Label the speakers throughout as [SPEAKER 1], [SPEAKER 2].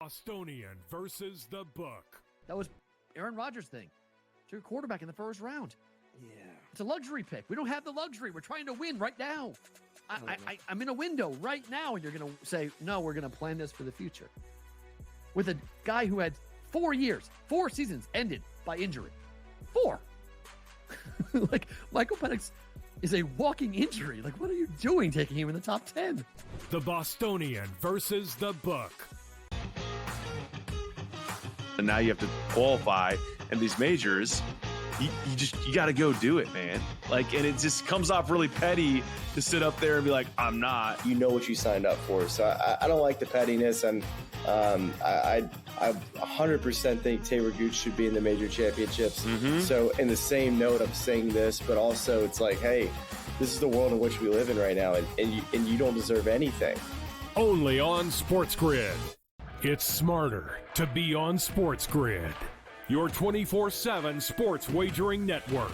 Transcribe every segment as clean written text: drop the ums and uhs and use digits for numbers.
[SPEAKER 1] Bostonian versus the book.
[SPEAKER 2] That was Aaron Rodgers' thing. It's your quarterback in the first round.
[SPEAKER 3] Yeah.
[SPEAKER 2] It's a luxury pick. We don't have the luxury. We're trying to win right now. I'm in a window right now, and you're going to say, no, we're going to plan this for the future. With a guy who had 4 years, 4 seasons ended by injury. 4. Like, Michael Penix is a walking injury. Like, what are you doing taking him in the top 10?
[SPEAKER 1] The Bostonian versus the book.
[SPEAKER 3] And now you have to qualify in these majors. You got to go do it, man. Like, and it just comes off really petty to sit up there and be like, I'm not.
[SPEAKER 4] You know what you signed up for. So I don't like the pettiness. And I 100% think Taylor Gooch should be in the major championships.
[SPEAKER 3] Mm-hmm.
[SPEAKER 4] So in the same note, I'm saying this, but also it's like, hey, this is the world in which we live in right now, and you don't deserve anything.
[SPEAKER 1] Only on SportsGrid. It's smarter to be on SportsGrid. Your 24/7 sports wagering network.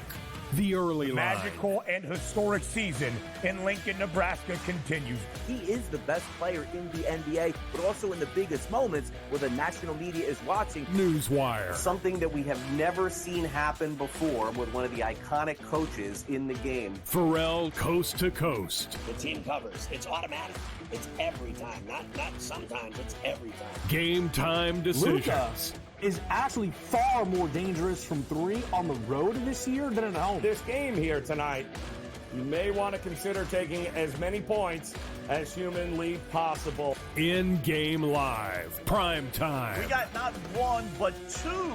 [SPEAKER 1] The early line.
[SPEAKER 5] Magical and historic season in Lincoln, Nebraska continues.
[SPEAKER 6] He is the best player in the NBA, but also in the biggest moments where the national media is watching.
[SPEAKER 1] Newswire.
[SPEAKER 7] Something that we have never seen happen before with one of the iconic coaches in the game.
[SPEAKER 1] Pharrell coast to coast.
[SPEAKER 8] The team covers. It's automatic. It's every time. Not sometimes. It's every time.
[SPEAKER 1] Game time decisions.
[SPEAKER 9] Luka is actually far more dangerous from 3 on the road this year than at home.
[SPEAKER 5] This game here tonight, you may want to consider taking as many points as humanly possible.
[SPEAKER 1] In-game live. Prime time.
[SPEAKER 10] We got not 1, but 2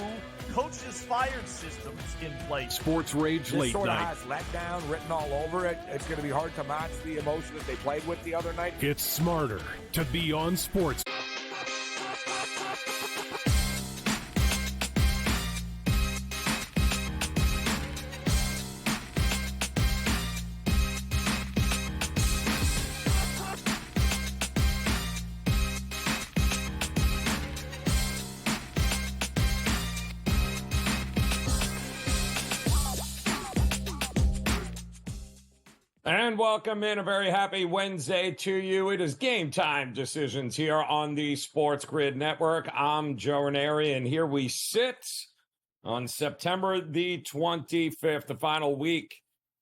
[SPEAKER 10] coaches fired systems in place.
[SPEAKER 1] Sports Rage
[SPEAKER 5] This
[SPEAKER 1] Late
[SPEAKER 5] sort of
[SPEAKER 1] Night.
[SPEAKER 5] has letdown written all over it. It's going to be hard to match the emotion that they played with the other night.
[SPEAKER 1] It's smarter to be on sports.
[SPEAKER 5] And welcome in, a very happy Wednesday to you. It is Game Time Decisions here on the SportsGrid Network. I'm Joe Raineri, and here we sit on September the 25th, the final week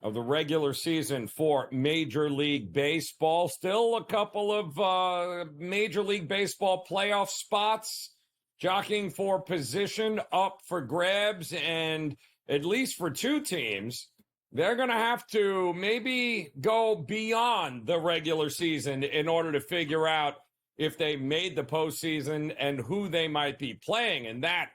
[SPEAKER 5] of the regular season for Major League Baseball. Still a couple of Major League Baseball playoff spots jockeying for position up for grabs, and at least for 2 teams, they're going to have to maybe go beyond the regular season in order to figure out if they made the postseason and who they might be playing. And that,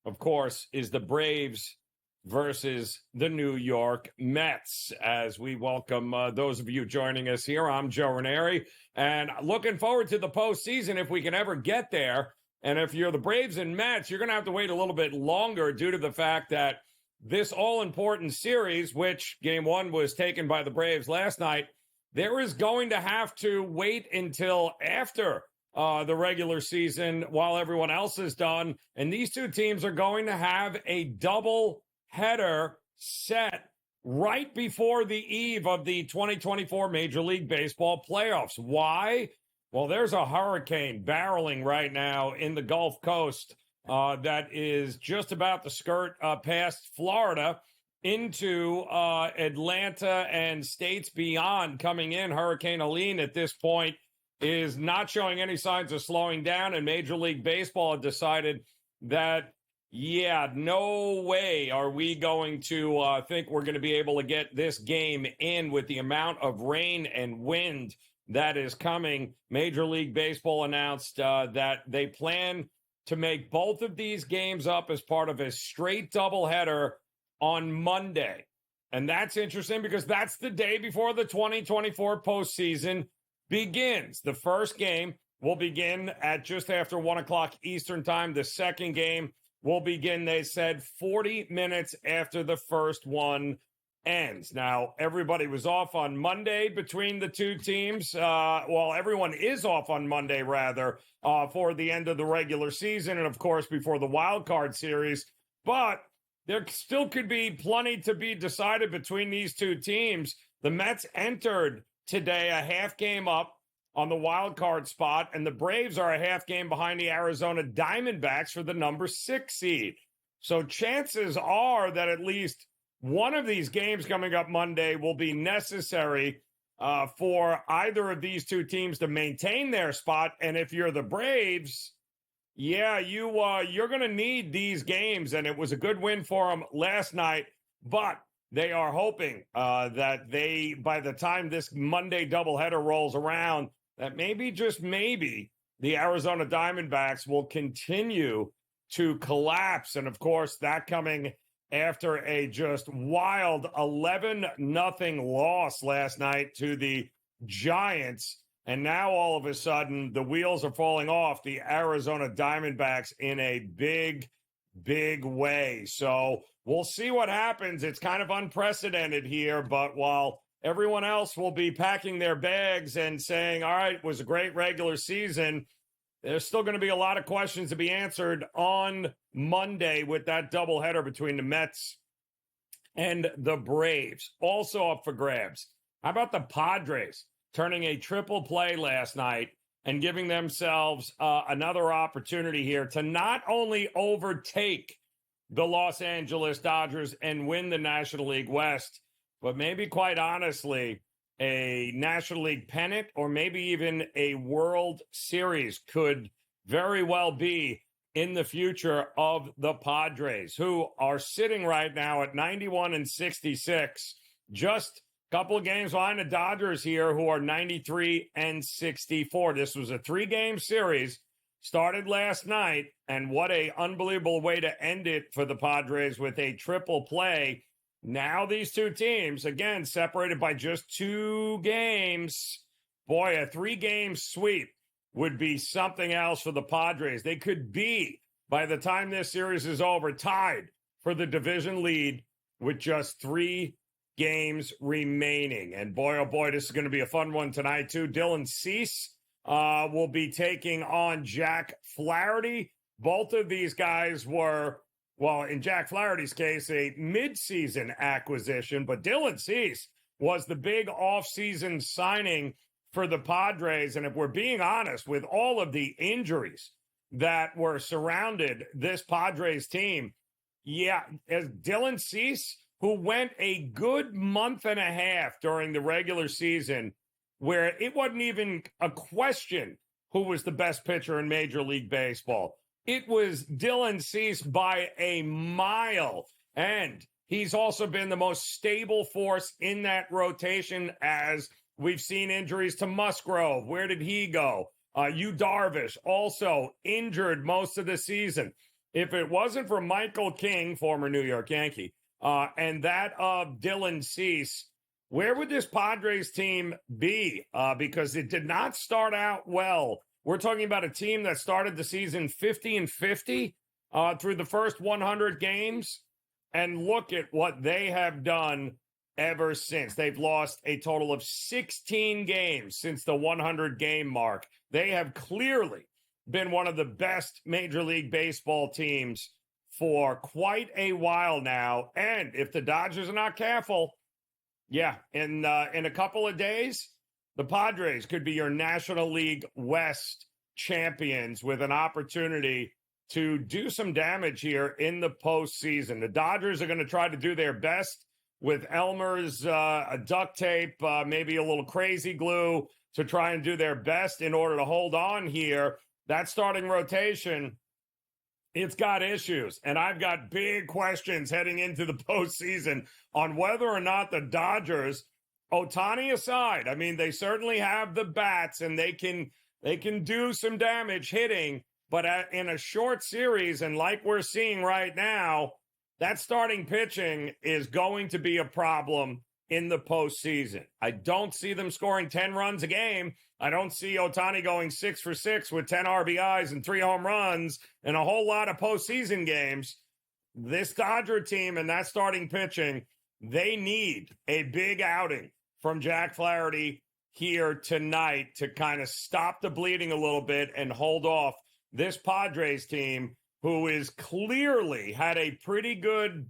[SPEAKER 5] of course, is the Braves versus the New York Mets. As we welcome those of you joining us here, I'm Joe Raineri, and looking forward to the postseason if we can ever get there. And if you're the Braves and Mets, you're going to have to wait a little bit longer due to the fact that this all-important series, which Game 1 was taken by the Braves last night, there is going to have to wait until after the regular season while everyone else is done. And these 2 teams are going to have a double header set right before the eve of the 2024 Major League Baseball playoffs. Why? Well, there's a hurricane barreling right now in the Gulf Coast that is just about to skirt past Florida into Atlanta and states beyond coming in. Hurricane Helene at this point is not showing any signs of slowing down, and Major League Baseball had decided that, no way are we going to think we're going to be able to get this game in with the amount of rain and wind that is coming. Major League Baseball announced that they plan to make both of these games up as part of a straight doubleheader on Monday. And that's interesting because that's the day before the 2024 postseason begins. The first game will begin at just after 1 o'clock Eastern time. The second game will begin, they said, 40 minutes after the first one ends. Now, everybody was off on Monday between the 2 teams. Everyone is off on Monday, rather, for the end of the regular season and, of course, before the wild card series. But there still could be plenty to be decided between these 2 teams. The Mets entered today a half game up on the wild card spot, and the Braves are a half game behind the Arizona Diamondbacks for the number 6 seed. So chances are that at least one of these games coming up Monday will be necessary for either of these two teams to maintain their spot. And if you're the Braves, yeah, you're going to need these games. And it was a good win for them last night, but they are hoping that by the time this Monday doubleheader rolls around, that maybe, just maybe, the Arizona Diamondbacks will continue to collapse. And of course, that coming after a just wild 11-0 loss last night to the Giants. And now all of a sudden, the wheels are falling off the Arizona Diamondbacks in a big, big way. So we'll see what happens. It's kind of unprecedented here, but while everyone else will be packing their bags and saying, all right, it was a great regular season, there's still going to be a lot of questions to be answered on Monday with that doubleheader between the Mets and the Braves. Also up for grabs. How about the Padres turning a triple play last night and giving themselves another opportunity here to not only overtake the Los Angeles Dodgers and win the National League West, but maybe, quite honestly, a National League pennant or maybe even a World Series could very well be in the future of the Padres, who are sitting right now at 91-66, just a couple of games behind the Dodgers here, who are 93-64. This was a 3-game series, started last night, and what a unbelievable way to end it for the Padres with a triple play. Now these two teams, again, separated by just 2 games. Boy, a 3-game sweep would be something else for the Padres. They could be, by the time this series is over, tied for the division lead with just 3 games remaining. And boy, oh boy, this is going to be a fun one tonight, too. Dylan Cease will be taking on Jack Flaherty. Both of these guys were, well, in Jack Flaherty's case, a midseason acquisition, but Dylan Cease was the big offseason signing for the Padres. And if we're being honest, with all of the injuries that were surrounded this Padres team, yeah, as Dylan Cease, who went a good month and a half during the regular season, where it wasn't even a question who was the best pitcher in Major League Baseball. It was Dylan Cease by a mile. And he's also been the most stable force in that rotation, as we've seen injuries to Musgrove. Where did he go? Yu Darvish also injured most of the season. If it wasn't for Michael King, former New York Yankee, and that of Dylan Cease, where would this Padres team be? Because it did not start out well. We're talking about a team that started the season 50-50 through the first 100 games. And look at what they have done ever since. They've lost a total of 16 games since the 100-game mark. They have clearly been one of the best Major League Baseball teams for quite a while now. And if the Dodgers are not careful, yeah, in a couple of days, the Padres could be your National League West champions with an opportunity to do some damage here in the postseason. The Dodgers are going to try to do their best with Elmer's duct tape, maybe a little crazy glue, to try and do their best in order to hold on here. That starting rotation, it's got issues, and I've got big questions heading into the postseason on whether or not the Dodgers, Ohtani aside, I mean, they certainly have the bats and they can do some damage hitting, but in a short series, and like we're seeing right now, that starting pitching is going to be a problem in the postseason. I don't see them scoring 10 runs a game. I don't see Ohtani going 6 for 6 with 10 RBIs and 3 home runs and a whole lot of postseason games. This Dodger team and that starting pitching, they need a big outing from Jack Flaherty here tonight to kind of stop the bleeding a little bit and hold off this Padres team, who is clearly had a pretty good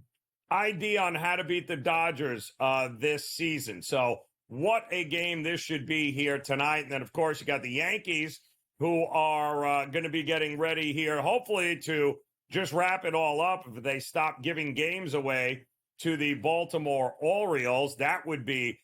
[SPEAKER 5] idea on how to beat the Dodgers this season. So what a game this should be here tonight. And then, of course, you got the Yankees, who are going to be getting ready here, hopefully, to just wrap it all up. If they stop giving games away to the Baltimore Orioles, that would be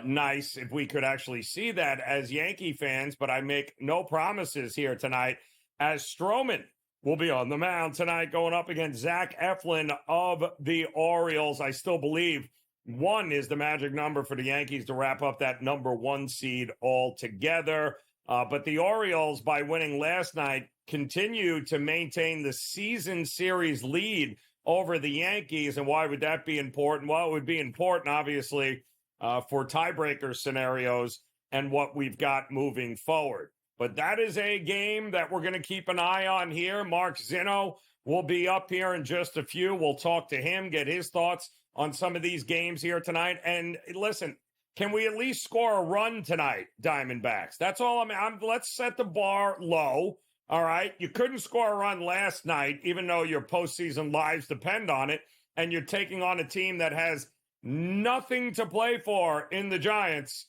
[SPEAKER 5] nice if we could actually see that as Yankee fans. But I make no promises here tonight, as Stroman will be on the mound tonight going up against Zach Eflin of the Orioles. I still believe 1 is the magic number for the Yankees to wrap up that number 1 seed altogether. But the Orioles, by winning last night, continue to maintain the season series lead over the Yankees. And why would that be important? Well, it would be important, obviously, for tiebreaker scenarios and what we've got moving forward. But that is a game that we're going to keep an eye on here. Mark Zinno will be up here in just a few. We'll talk to him, get his thoughts on some of these games here tonight. And listen, can we at least score a run tonight, Diamondbacks? That's all let's set the bar low. All right. You couldn't score a run last night, even though your postseason lives depend on it. And you're taking on a team that has nothing to play for in the Giants.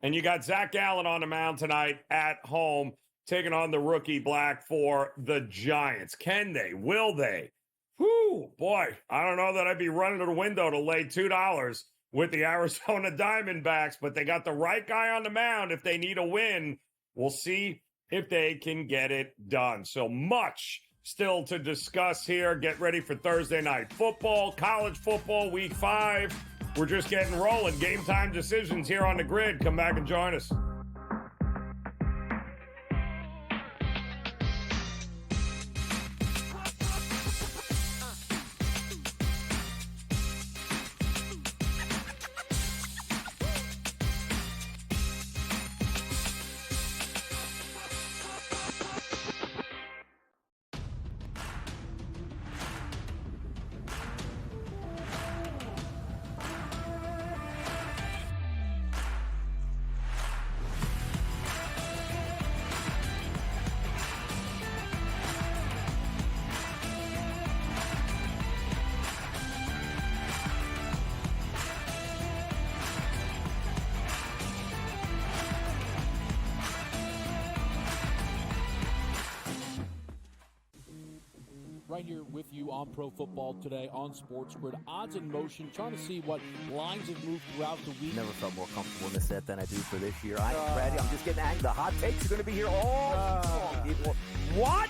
[SPEAKER 5] And you got Zach Gallen on the mound tonight at home, taking on the rookie Black for the Giants. Can they? Will they? Whew, boy, I don't know that I'd be running to the window to lay $2 with the Arizona Diamondbacks, but they got the right guy on the mound if they need a win. We'll see if they can get it done. So much still to discuss here. Get ready for Thursday night football, college football, week 5. We're just getting rolling. Game time decisions here on the grid. Come back and join us.
[SPEAKER 11] Right here with you on Pro Football Today on SportsGrid. Odds in motion, trying to see what lines have moved throughout the week.
[SPEAKER 6] Never felt more comfortable in this set than I do for this year. I am ready. I'm just getting angry. The hot takes are going to be here all long, people. What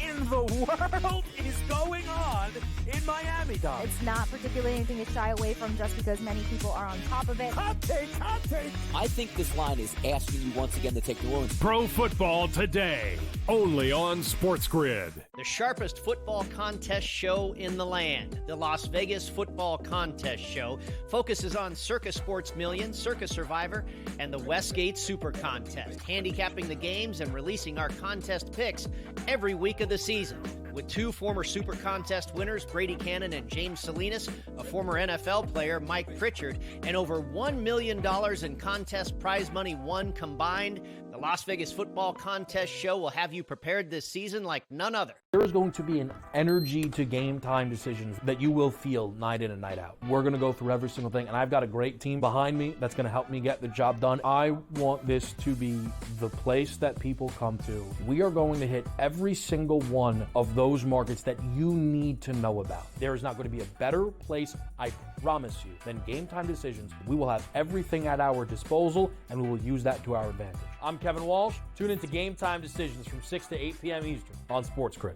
[SPEAKER 6] in the world is going on in Miami, Dom?
[SPEAKER 12] It's not particularly anything to shy away from just because many people are on top of it.
[SPEAKER 6] Hot take, hot take.
[SPEAKER 11] I think this line is asking you once again to take New Orleans.
[SPEAKER 1] Pro Football Today, only on SportsGrid.
[SPEAKER 13] The sharpest football contest show in the land, the Las Vegas Football Contest Show, focuses on Circus Sports Million, Circus Survivor, and the Westgate Super Contest, handicapping the games and releasing our contest picks every week of the season. With 2 former Super Contest winners, Brady Cannon and James Salinas, a former NFL player, Mike Pritchard, and over $1 million in contest prize money won combined, the Las Vegas Football Contest Show will have you prepared this season like none other.
[SPEAKER 9] There is going to be an energy to game time decisions that you will feel night in and night out. We're going to go through every single thing, and I've got a great team behind me that's going to help me get the job done. I want this to be the place that people come to. We are going to hit every single one of those markets that you need to know about. There is not going to be a better place, I promise you, than Game Time Decisions. We will have everything at our disposal, and we will use that to our advantage. I'm Kevin Walsh. Tune into Game Time Decisions from 6 to 8 p.m. Eastern on SportsGrid.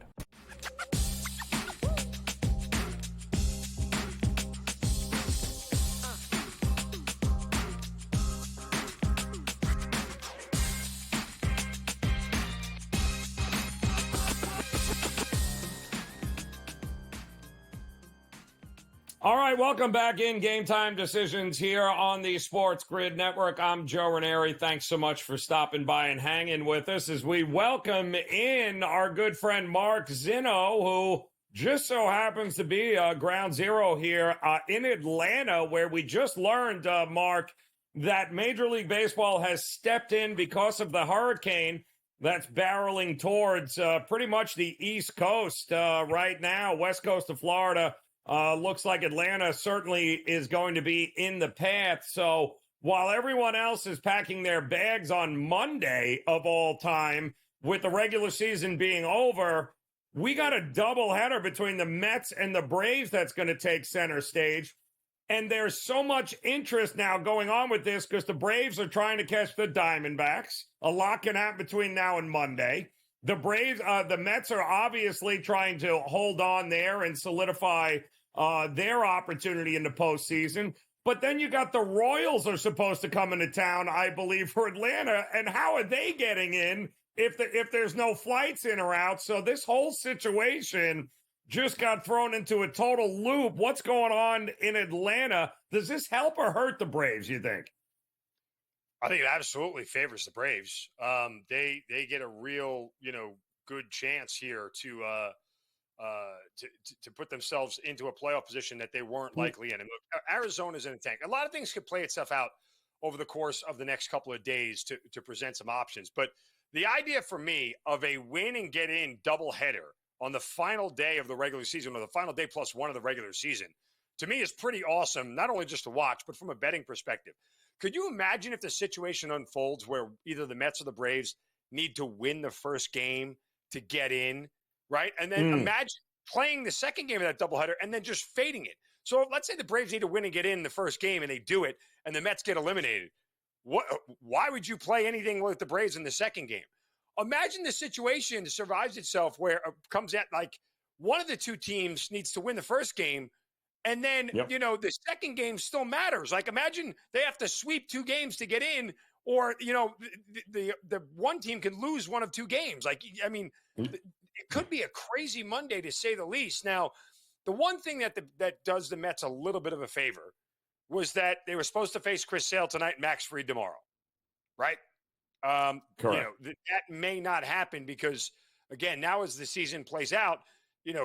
[SPEAKER 5] All right, welcome back in Game Time Decisions here on the SportsGrid Network. I'm Joe Raineri. Thanks so much for stopping by and hanging with us as we welcome in our good friend Mark Zinno, who just so happens to be ground zero here in Atlanta, where we just learned, Mark, that Major League Baseball has stepped in because of the hurricane that's barreling towards pretty much the East Coast right now, west coast of Florida. Looks like Atlanta certainly is going to be in the path. So while everyone else is packing their bags on Monday of all time, with the regular season being over, we got a doubleheader between the Mets and the Braves that's going to take center stage. And there's so much interest now going on with this because the Braves are trying to catch the Diamondbacks. A lot can happen between now and Monday. The Mets are obviously trying to hold on there and solidify their opportunity in the postseason. But then you got the Royals are supposed to come into town, I believe, for Atlanta. And how are they getting in if there's no flights in or out? So this whole situation just got thrown into a total loop. What's going on in Atlanta? Does this help or hurt the Braves, you think?
[SPEAKER 14] I think it absolutely favors the Braves. They get a real, good chance here to put themselves into a playoff position that they weren't likely in. And look, Arizona's in a tank. A lot of things could play itself out over the course of the next couple of days to present some options. But the idea for me of a win and get in doubleheader on the final day of the regular season, or the final day plus one of the regular season, to me is pretty awesome, not only just to watch, but from a betting perspective. Could you imagine if the situation unfolds where either the Mets or the Braves need to win the first game to get in, right? And then imagine playing the second game of that doubleheader and then just fading it. So let's say the Braves need to win and get in the first game and they do it and the Mets get eliminated. Why would you play anything with the Braves in the second game? Imagine the situation survives itself where it comes at like one of the two teams needs to win the first game, and then, the second game still matters. Like, imagine they have to sweep two games to get in, or, the one team can lose one of two games. Like, I mean, it could be a crazy Monday to say the least. Now, the one thing that does the Mets a little bit of a favor was that they were supposed to face Chris Sale tonight, Max Fried tomorrow, right?
[SPEAKER 5] Correct.
[SPEAKER 14] That may not happen because, again, now as the season plays out,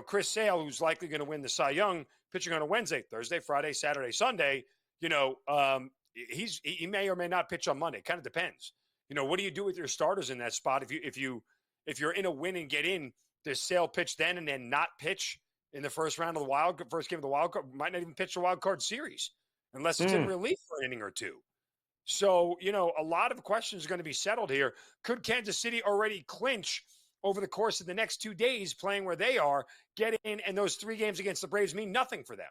[SPEAKER 14] Chris Sale, who's likely going to win the Cy Young, pitching on a Wednesday, Thursday, Friday, Saturday, Sunday, he may or may not pitch on Monday. Kind of depends. What do you do with your starters in that spot? If you're in a win and get in, does Sale pitch then and then not pitch in the first round of the first game of the wild card? Might not even pitch the wild card series unless it's in relief for an inning or two. So, a lot of questions are going to be settled here. Could Kansas City already clinch over the course of the next 2 days playing where they are, get in, and those 3 games against the Braves mean nothing for them?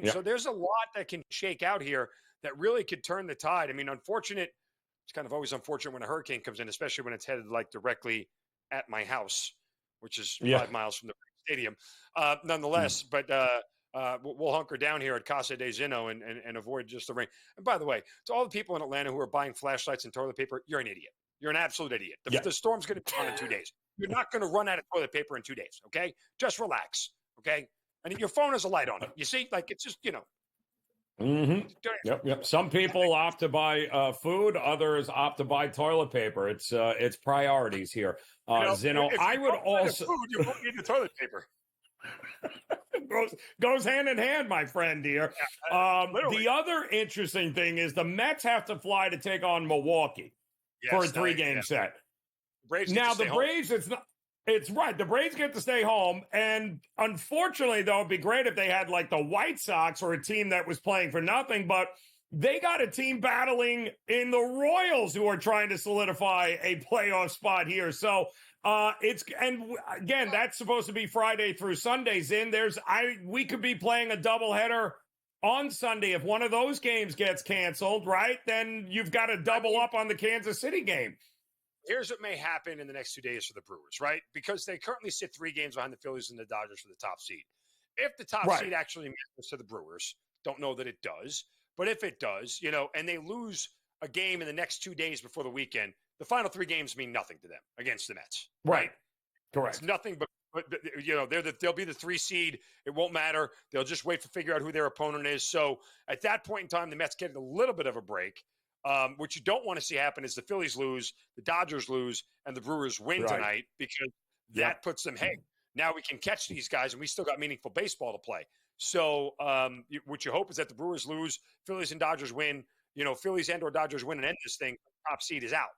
[SPEAKER 14] So there's a lot that can shake out here that really could turn the tide. I mean, it's kind of always unfortunate when a hurricane comes in, especially when it's headed like directly at my house, which is 5 miles from the stadium. Nonetheless, but we'll hunker down here at Casa de Zino and avoid just the rain. And by the way, to all the people in Atlanta who are buying flashlights and toilet paper, you're an idiot. You're an absolute idiot. The storm's going to be on in 2 days. You're not going to run out of toilet paper in 2 days, okay? Just relax, okay? And your phone has a light on it. You see? Like, it's just,
[SPEAKER 5] Yep. Some people opt to buy food. Others opt to buy toilet paper. It's priorities here. Zino, I would also...
[SPEAKER 14] Food, you won't need the toilet paper.
[SPEAKER 5] goes hand in hand, my friend here. The other interesting thing is the Mets have to fly to take on Milwaukee for a 3-game set. Now the Braves, it's right. The Braves get to stay home, and unfortunately, though, it'd be great if they had like the White Sox or a team that was playing for nothing, but they got a team battling in the Royals who are trying to solidify a playoff spot here. So again, that's supposed to be Friday through Sundays. We could be playing a doubleheader on Sunday. If one of those games gets canceled, right, then you've got to double up on the Kansas City game.
[SPEAKER 14] Here's what may happen in the next 2 days for the Brewers, right? Because they currently sit 3 games behind the Phillies and the Dodgers for the top seed. If the top seed actually matters to the Brewers, don't know that it does, but if it does, and they lose a game in the next 2 days before the weekend, the final 3 games mean nothing to them against the Mets.
[SPEAKER 5] Right. Correct.
[SPEAKER 14] It's nothing but they'll be the 3 seed. It won't matter. They'll just wait to figure out who their opponent is. So at that point in time, the Mets get a little bit of a break. What you don't want to see happen is the Phillies lose, the Dodgers lose, and the Brewers win tonight, because that puts them, hey, now we can catch these guys and we still got meaningful baseball to play. So what you hope is that the Brewers lose, Phillies and Dodgers win, Phillies and or Dodgers win and end this thing, top seed is out,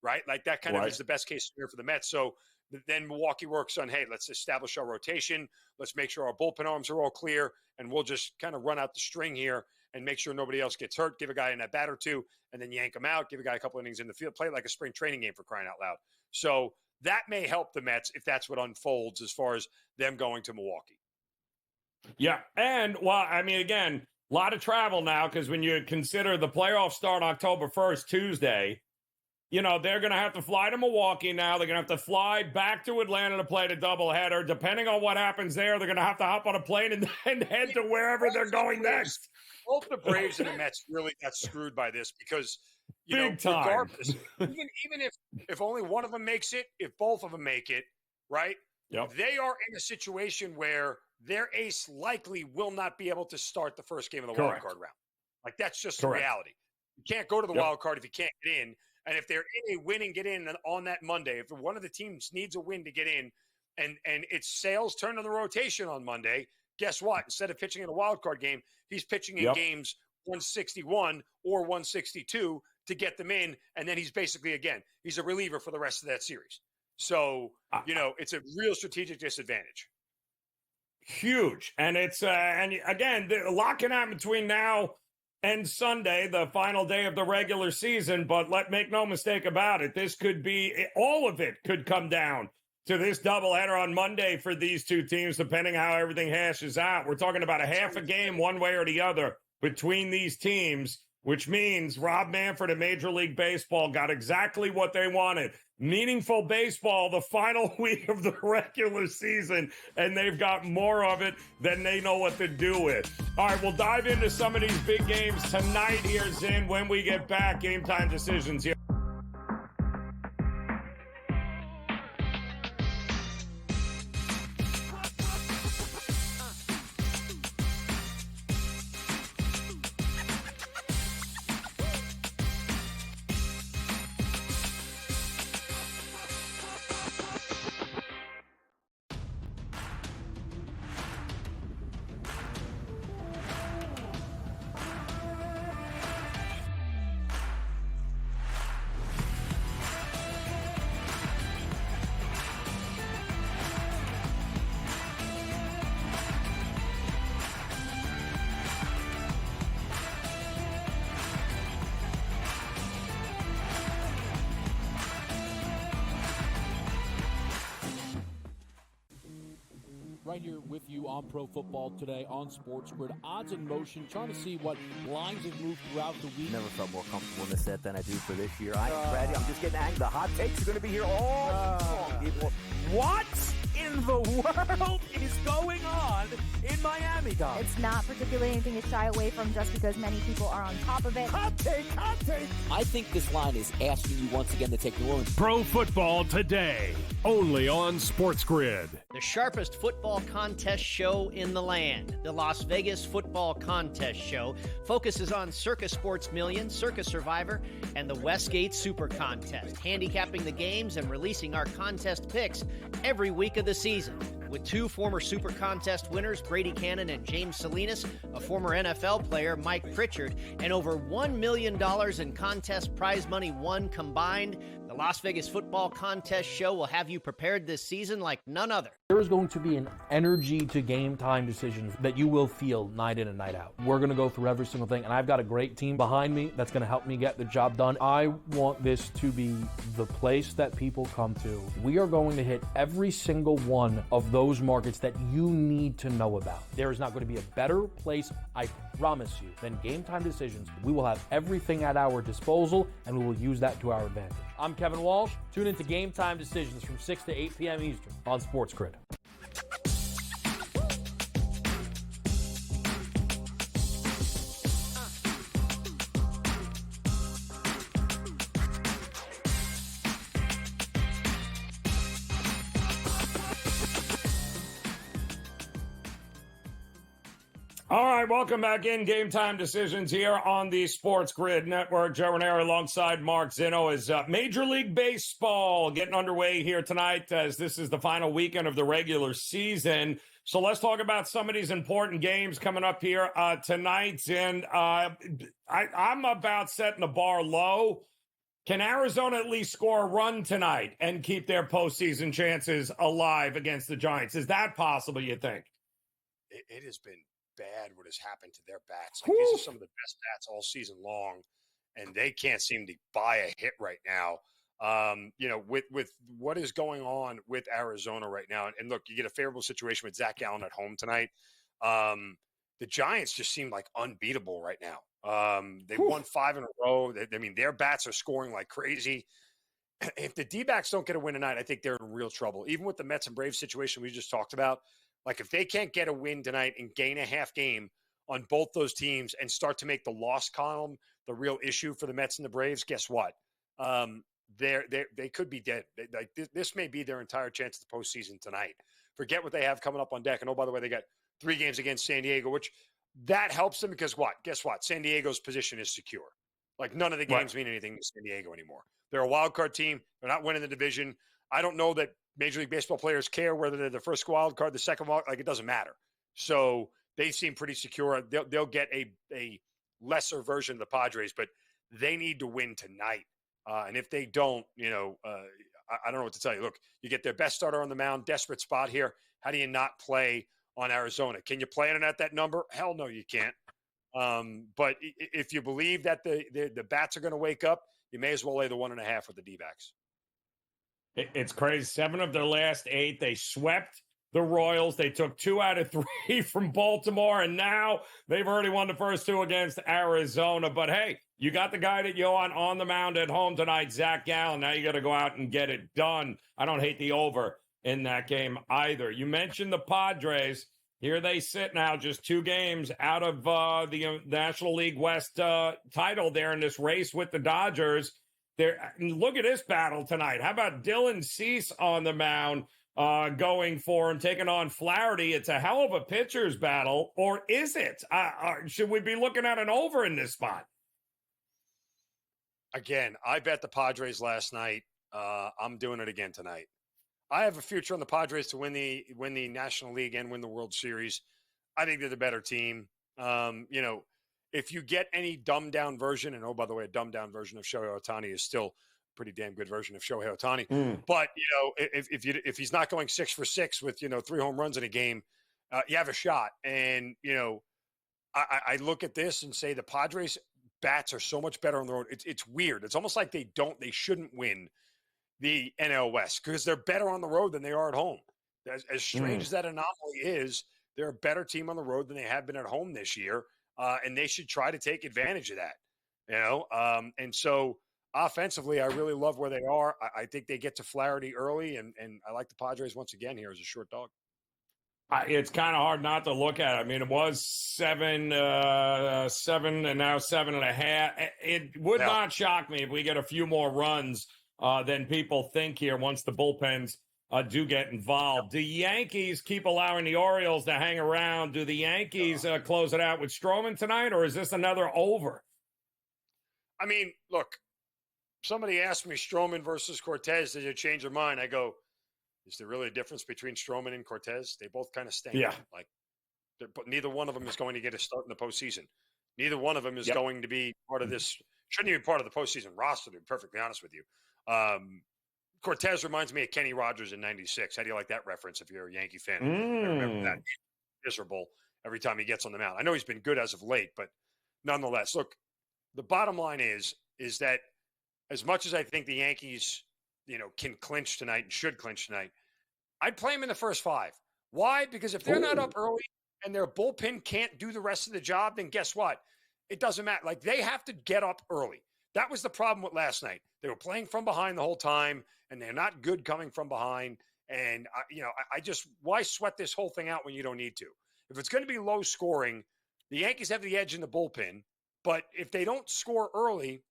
[SPEAKER 14] right? Like that kind of is the best case scenario for the Mets. So then Milwaukee works on, hey, let's establish our rotation. Let's make sure our bullpen arms are all clear, and we'll just kind of run out the string here and make sure nobody else gets hurt. Give a guy in that bat or two, and then yank him out. Give a guy a couple innings in the field. Play it like a spring training game, for crying out loud. So that may help the Mets if that's what unfolds as far as them going to Milwaukee.
[SPEAKER 5] Yeah. And, well, I mean, again, a lot of travel now because when you consider the playoffs start October 1st, Tuesday, you know, they're going to have to fly to Milwaukee now. They're going to have to fly back to Atlanta to play the doubleheader. Depending on what happens there, they're going to have to hop on a plane and head to wherever they're going next.
[SPEAKER 14] Both the Braves and the Mets really got screwed by this because,
[SPEAKER 5] Big time.
[SPEAKER 14] regardless, even if only one of them makes it, if both of them make it, right?
[SPEAKER 5] Yep.
[SPEAKER 14] They are in a situation where their ace likely will not be able to start the first game of the
[SPEAKER 5] Correct.
[SPEAKER 14] wild card round. Like, that's just
[SPEAKER 5] Correct.
[SPEAKER 14] the reality. You can't go to the
[SPEAKER 5] Yep.
[SPEAKER 14] wild card if you can't get in. And if they're in a win and get in on that Monday, if one of the teams needs a win to get in and it's Sale's turn on the rotation on Monday, guess what? Instead of pitching in a wild card game, he's pitching in
[SPEAKER 5] Yep.
[SPEAKER 14] games 161 or 162 to get them in. And then he's basically, again, he's a reliever for the rest of that series. So, it's a real strategic disadvantage.
[SPEAKER 5] Huge. And it's, and again, a lot can happen between now and Sunday, the final day of the regular season. But make no mistake about it, this could be, all of it could come down to this doubleheader on Monday for these two teams, depending how everything hashes out. We're talking about a half a game one way or the other between these teams, which means Rob Manfred and Major League Baseball got exactly what they wanted. Meaningful baseball the final week of the regular season, and they've got more of it than they know what to do with. All right, we'll dive into some of these big games tonight here, Zin, when we get back. Game Time Decisions here.
[SPEAKER 11] Right here with you on Pro Football Today on SportsGrid. Odds in motion, trying to see what lines have moved throughout the week.
[SPEAKER 6] Never felt more comfortable in this set than I do for this year. Brady, I'm just getting angry. The hot takes are going to be here all long, people. What in the world is going on in Miami, Dom?
[SPEAKER 12] It's not particularly anything to shy away from just because many people are on top of it.
[SPEAKER 6] Hot take, hot take.
[SPEAKER 11] I think this line is asking you once again to take New Orleans.
[SPEAKER 1] Pro Football Today, only on SportsGrid.
[SPEAKER 13] The sharpest football contest show in the land, the Las Vegas Football Contest Show, focuses on Circus Sports Million, Circus Survivor, and the Westgate Super Contest, handicapping the games and releasing our contest picks every week of the season. With two former Super Contest winners, Brady Cannon and James Salinas, a former NFL player, Mike Pritchard, and over $1 million in contest prize money won combined, the Las Vegas Football Contest Show will have you prepared this season like none other.
[SPEAKER 9] There is going to be an energy to game time decisions that you will feel night in and night out. We're going to go through every single thing, and I've got a great team behind me that's going to help me get the job done. I want this to be the place that people come to. We are going to hit every single one of those markets that you need to know about. There is not going to be a better place, I promise you, than Game Time Decisions. We will have everything at our disposal, and we will use that to our advantage. I'm Kevin Walsh. Tune into Game Time Decisions from 6 to 8 p.m. Eastern on SportsGrid.
[SPEAKER 5] All right, welcome back in. Game Time Decisions here on the SportsGrid Network. Joe Raineri alongside Mark Zinno as Major League Baseball getting underway here tonight as this is the final weekend of the regular season. So let's talk about some of these important games coming up here tonight. And I'm about setting the bar low. Can Arizona at least score a run tonight and keep their postseason chances alive against the Giants? Is that possible, you think?
[SPEAKER 14] It has been bad what has happened to their bats. Like, these are some of the best bats all season long, and they can't seem to buy a hit right now. With what is going on with Arizona right now. And look, you get a favorable situation with Zach Gallen at home tonight. The Giants just seem like unbeatable right now. They've won 5 in a row. Their bats are scoring like crazy. If the D-backs don't get a win tonight, I think they're in real trouble. Even with the Mets and Braves situation we just talked about, like if they can't get a win tonight and gain a half game on both those teams and start to make the loss column the real issue for the Mets and the Braves, guess what? They could be dead. This may be their entire chance at the postseason tonight. Forget what they have coming up on deck. And, oh, by the way, they got 3 games against San Diego, which that helps them because what? Guess what? San Diego's position is secure. Like, none of the games mean anything to San Diego anymore. They're a wild card team. They're not winning the division. I don't know that Major League Baseball players care whether they're the first wild card, the second wild. Like, it doesn't matter. So they seem pretty secure. They'll get a lesser version of the Padres, but they need to win tonight. And if they don't, I don't know what to tell you. Look, you get their best starter on the mound, desperate spot here. How do you not play on Arizona? Can you play it at that number? Hell no, you can't. But if you believe that the bats are going to wake up, you may as well lay the 1.5 with the D-backs.
[SPEAKER 5] It's crazy. 7 of their last 8, they swept the Royals. They took 2 out of 3 from Baltimore, and now they've already won the first 2 against Arizona. But, hey, you got the guy that you want on the mound at home tonight, Zach Gallen. Now you got to go out and get it done. I don't hate the over in that game either. You mentioned the Padres. Here they sit now, just 2 games out of the National League West title there in this race with the Dodgers. Look at this battle tonight. How about Dylan Cease on the mound going for him, taking on Flaherty? It's a hell of a pitcher's battle, or is it? Should we be looking at an over in this spot?
[SPEAKER 14] Again, I bet the Padres last night. I'm doing it again tonight. I have a future on the Padres to win the National League and win the World Series. I think they're the better team. If you get any dumbed down version, and oh, by the way, a dumbed down version of Shohei Ohtani is still a pretty damn good version of Shohei Ohtani. But if he's not going 6 for 6 with 3 home runs in a game, you have a shot. And I look at this and say the Padres bats are so much better on the road. It's weird. It's almost like they shouldn't win the NL West because they're better on the road than they are at home. As strange as that anomaly is, they're a better team on the road than they have been at home this year, and they should try to take advantage of that. And so offensively, I really love where they are. I think they get to Flaherty early, and I like the Padres once again here as a short dog.
[SPEAKER 5] It's kind of hard not to look at it. I mean, it was 7, and now 7.5. It would not shock me if we get a few more runs than people think here once the bullpens do get involved. The Yankees keep allowing the Orioles to hang around. Do the Yankees close it out with Stroman tonight, or is this another over?
[SPEAKER 14] I mean, look, somebody asked me Stroman versus Cortez. Did you change your mind? I go, is there really a difference between Stroman and Cortez? They both kind of stink.
[SPEAKER 5] Yeah.
[SPEAKER 14] But neither one of them is going to get a start in the postseason. Neither one of them is going to be part of this. Shouldn't even be part of the postseason roster, to be perfectly honest with you. Cortez reminds me of Kenny Rogers in '96. How do you like that reference if you're a Yankee fan? I remember that. Miserable every time he gets on the mound. I know he's been good as of late, but nonetheless, look, the bottom line is that as much as I think the Yankees, can clinch tonight and should clinch tonight, I'd play them in the first 5. Why? Because if they're not up early and their bullpen can't do the rest of the job, then guess what? It doesn't matter. Like, they have to get up early. That was the problem with last night. They were playing from behind the whole time, and they're not good coming from behind. And, I just, why sweat this whole thing out when you don't need to? If it's going to be low scoring, the Yankees have the edge in the bullpen. But if they don't score early,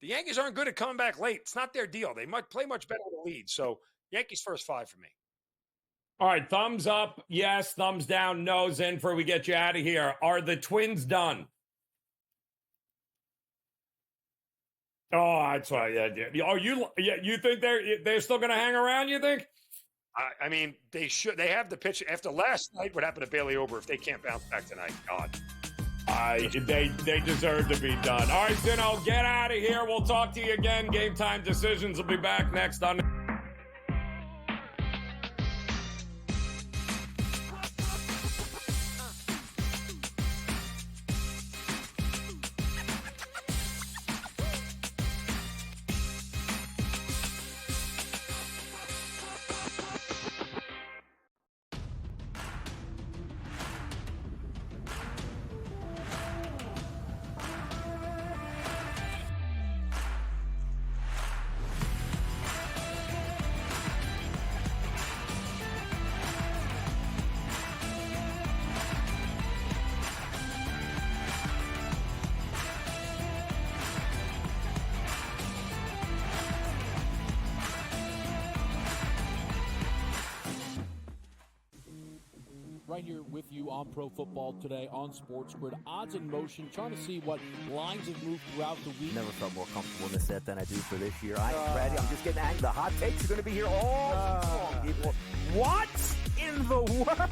[SPEAKER 14] the Yankees aren't good at coming back late. It's not their deal. They might play much better with a lead. So Yankees first 5 for me.
[SPEAKER 5] All right, thumbs up, yes. Thumbs down, no. Zenfer, we get you out of here. Are the Twins done? Oh, that's right. Yeah. Oh, you think they're still going to hang around? You think?
[SPEAKER 14] I mean, they should. They have the pitch after last night. What happened to Bailey Ober? If they can't bounce back tonight, God.
[SPEAKER 5] They deserve to be done. All right, Zeno, get out of here. We'll talk to you again. Game Time Decisions will be back next on.
[SPEAKER 11] right here with you on Pro Football Today on SportsGrid. Odds in motion, trying to see what lines have moved throughout the week.
[SPEAKER 6] Never felt more comfortable in this set than I do for this year. Brady, I'm just getting angry. The hot takes are going to be here all long, people. What in the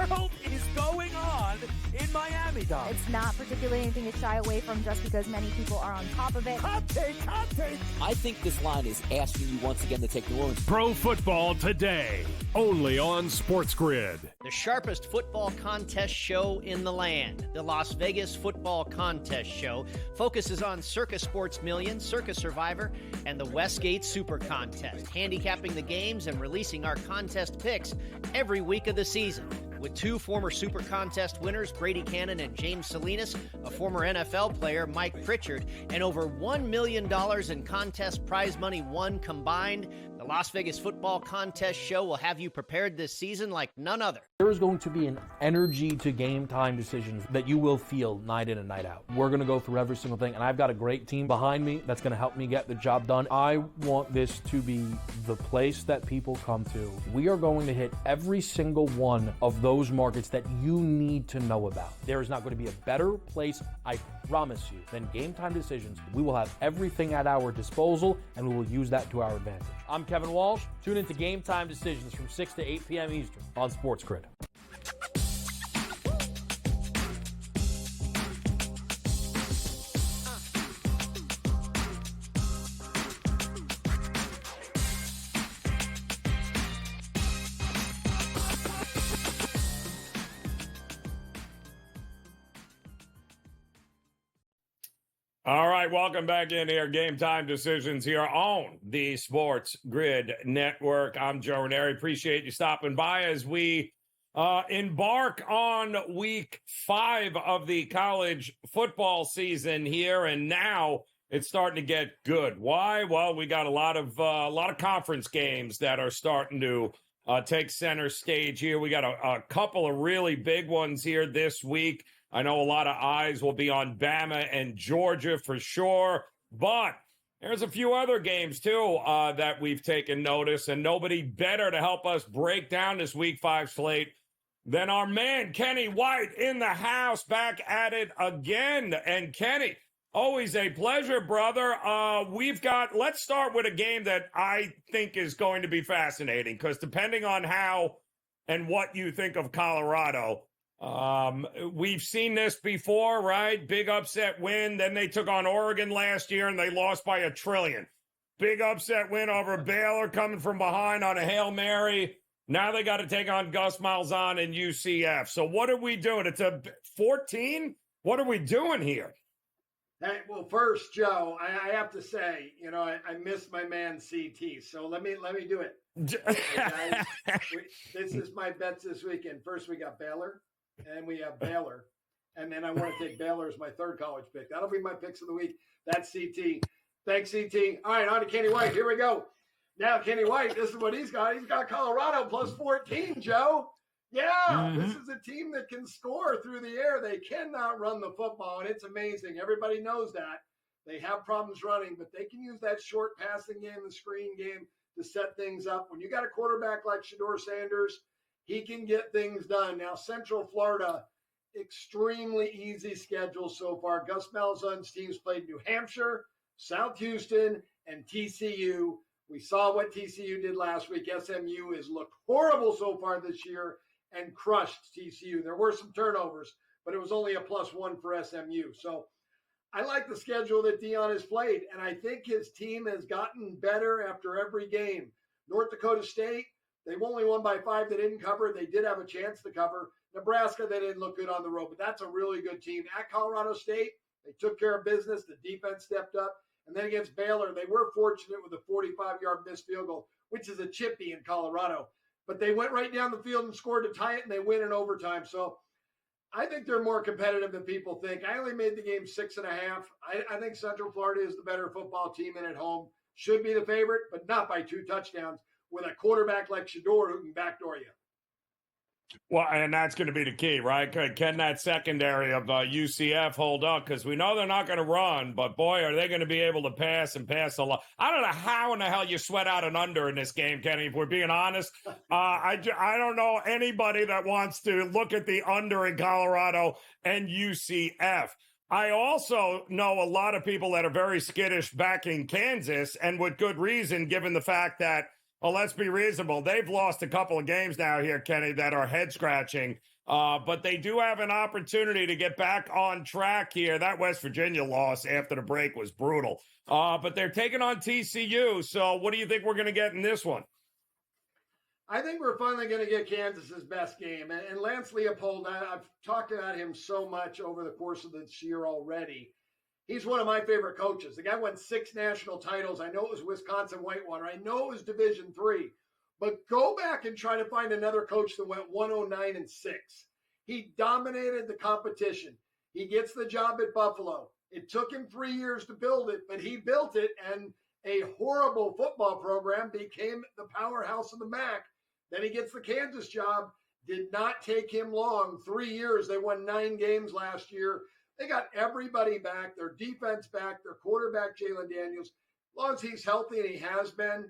[SPEAKER 6] world is going on in Miami, Dom?
[SPEAKER 12] It's not particularly anything to shy away from just because many people are on top of it.
[SPEAKER 6] Hot take, hot take.
[SPEAKER 11] I think this line is asking you once again to take New Orleans.
[SPEAKER 1] Pro Football Today, only on SportsGrid.
[SPEAKER 13] The sharpest football contest show in the land, the Las Vegas Football Contest Show, focuses on Circus Sports Million, Circus Survivor, and the Westgate Super Contest, handicapping the games and releasing our contest picks every week of the season. With two former Super Contest winners, Brady Cannon and James Salinas, a former NFL player, Mike Pritchard, and over $1 million in contest prize money won combined, the Las Vegas Football Contest Show will have you prepared this season like none other.
[SPEAKER 9] There is going to be an energy to game time decisions that you will feel night in and night out. We're going to go through every single thing, and I've got a great team behind me that's going to help me get the job done. I want this to be the place that people come to. We are going to hit every single one of those markets that you need to know about. There is not going to be a better place, I promise you, than Game Time Decisions. We will have everything at our disposal, and we will use that to our advantage. I'm Kevin Walsh. Tune into Game Time Decisions from 6 to 8 p.m. Eastern on SportsGrid.
[SPEAKER 5] All right, welcome back in here. Game Time Decisions here on the Sports Grid Network. I'm Joe Raineri. Appreciate you stopping by as we embark on week 5 of the college football season here, and now it's starting to get good. Why? Well, we got a lot of conference games that are starting to take center stage here. We got a couple of really big ones here this week. I know a lot of eyes will be on Bama and Georgia for sure, but there's a few other games too that we've taken notice, and nobody better to help us break down this week 5 slate than our man Kenny White in the house, back at it again. And Kenny, always a pleasure, brother. Let's start with a game that I think is going to be fascinating, because depending on how and what you think of Colorado, we've seen this before, right? Big upset win. Then they took on Oregon last year and they lost by 1 trillion. Big upset win over Baylor coming from behind on a Hail Mary. Now they got to take on Gus Malzahn and UCF. So what are we doing? It's a 14? What are we doing here?
[SPEAKER 15] Hey, well, first, Joe, I have to say, I miss my man CT. So let me do it. Okay, guys, this is my bets this weekend. First, we got Baylor. And we have Baylor. And then I want to take Baylor as my third college pick. That'll be my picks of the week. That's CT. Thanks, CT. All right, on to Kenny White. Here we go. Now, Kenny White, this is what he's got. He's got Colorado plus 14, Joe. Yeah, This is a team that can score through the air. They cannot run the football, and it's amazing. Everybody knows that. They have problems running, but they can use that short passing game, the screen game, to set things up. When you got a quarterback like Shedeur Sanders, he can get things done. Now, Central Florida, extremely easy schedule so far. Gus Malzahn's teams played New Hampshire, South Houston, and TCU. We saw what TCU did last week. SMU has looked horrible so far this year and crushed TCU. There were some turnovers, but it was only a +1 for SMU. So I like the schedule that Dion has played, and I think his team has gotten better after every game. North Dakota State, they've only won by 5. They didn't cover. They did have a chance to cover. Nebraska, they didn't look good on the road, but that's a really good team. At Colorado State, they took care of business. The defense stepped up. And then against Baylor, they were fortunate with a 45-yard missed field goal, which is a chippy in Colorado. But they went right down the field and scored to tie it, and they win in overtime. So I think they're more competitive than people think. I only made the game 6.5. I think Central Florida is the better football team, and at home should be the favorite, but not by 2 touchdowns with a quarterback like Shedeur who can backdoor you.
[SPEAKER 5] Well, and that's going to be the key, right? Can that secondary of UCF hold up? Because we know they're not going to run, but boy, are they going to be able to pass and pass a lot. I don't know how in the hell you sweat out an under in this game, Kenny, if we're being honest. I don't know anybody that wants to look at the under in Colorado and UCF. I also know a lot of people that are very skittish backing Kansas, and with good reason, given the fact that, well, let's be reasonable. They've lost a couple of games now here, Kenny, that are head-scratching. But they do have an opportunity to get back on track here. That West Virginia loss after the break was brutal. But they're taking on TCU. So what do you think we're going to get in this one?
[SPEAKER 15] I think we're finally going to get Kansas's best game. And Lance Leopold, I've talked about him so much over the course of this year already. He's one of my favorite coaches. The guy won 6 national titles. I know it was Wisconsin Whitewater. I know it was Division III. But go back and try to find another coach that went 109-6. He dominated the competition. He gets the job at Buffalo. It took him 3 years to build it, but he built it, and a horrible football program became the powerhouse of the MAC. Then he gets the Kansas job. Did not take him long. 3 years. They won 9 games last year. They got everybody back, their defense back, their quarterback, Jalen Daniels. As long as he's healthy, and he has been,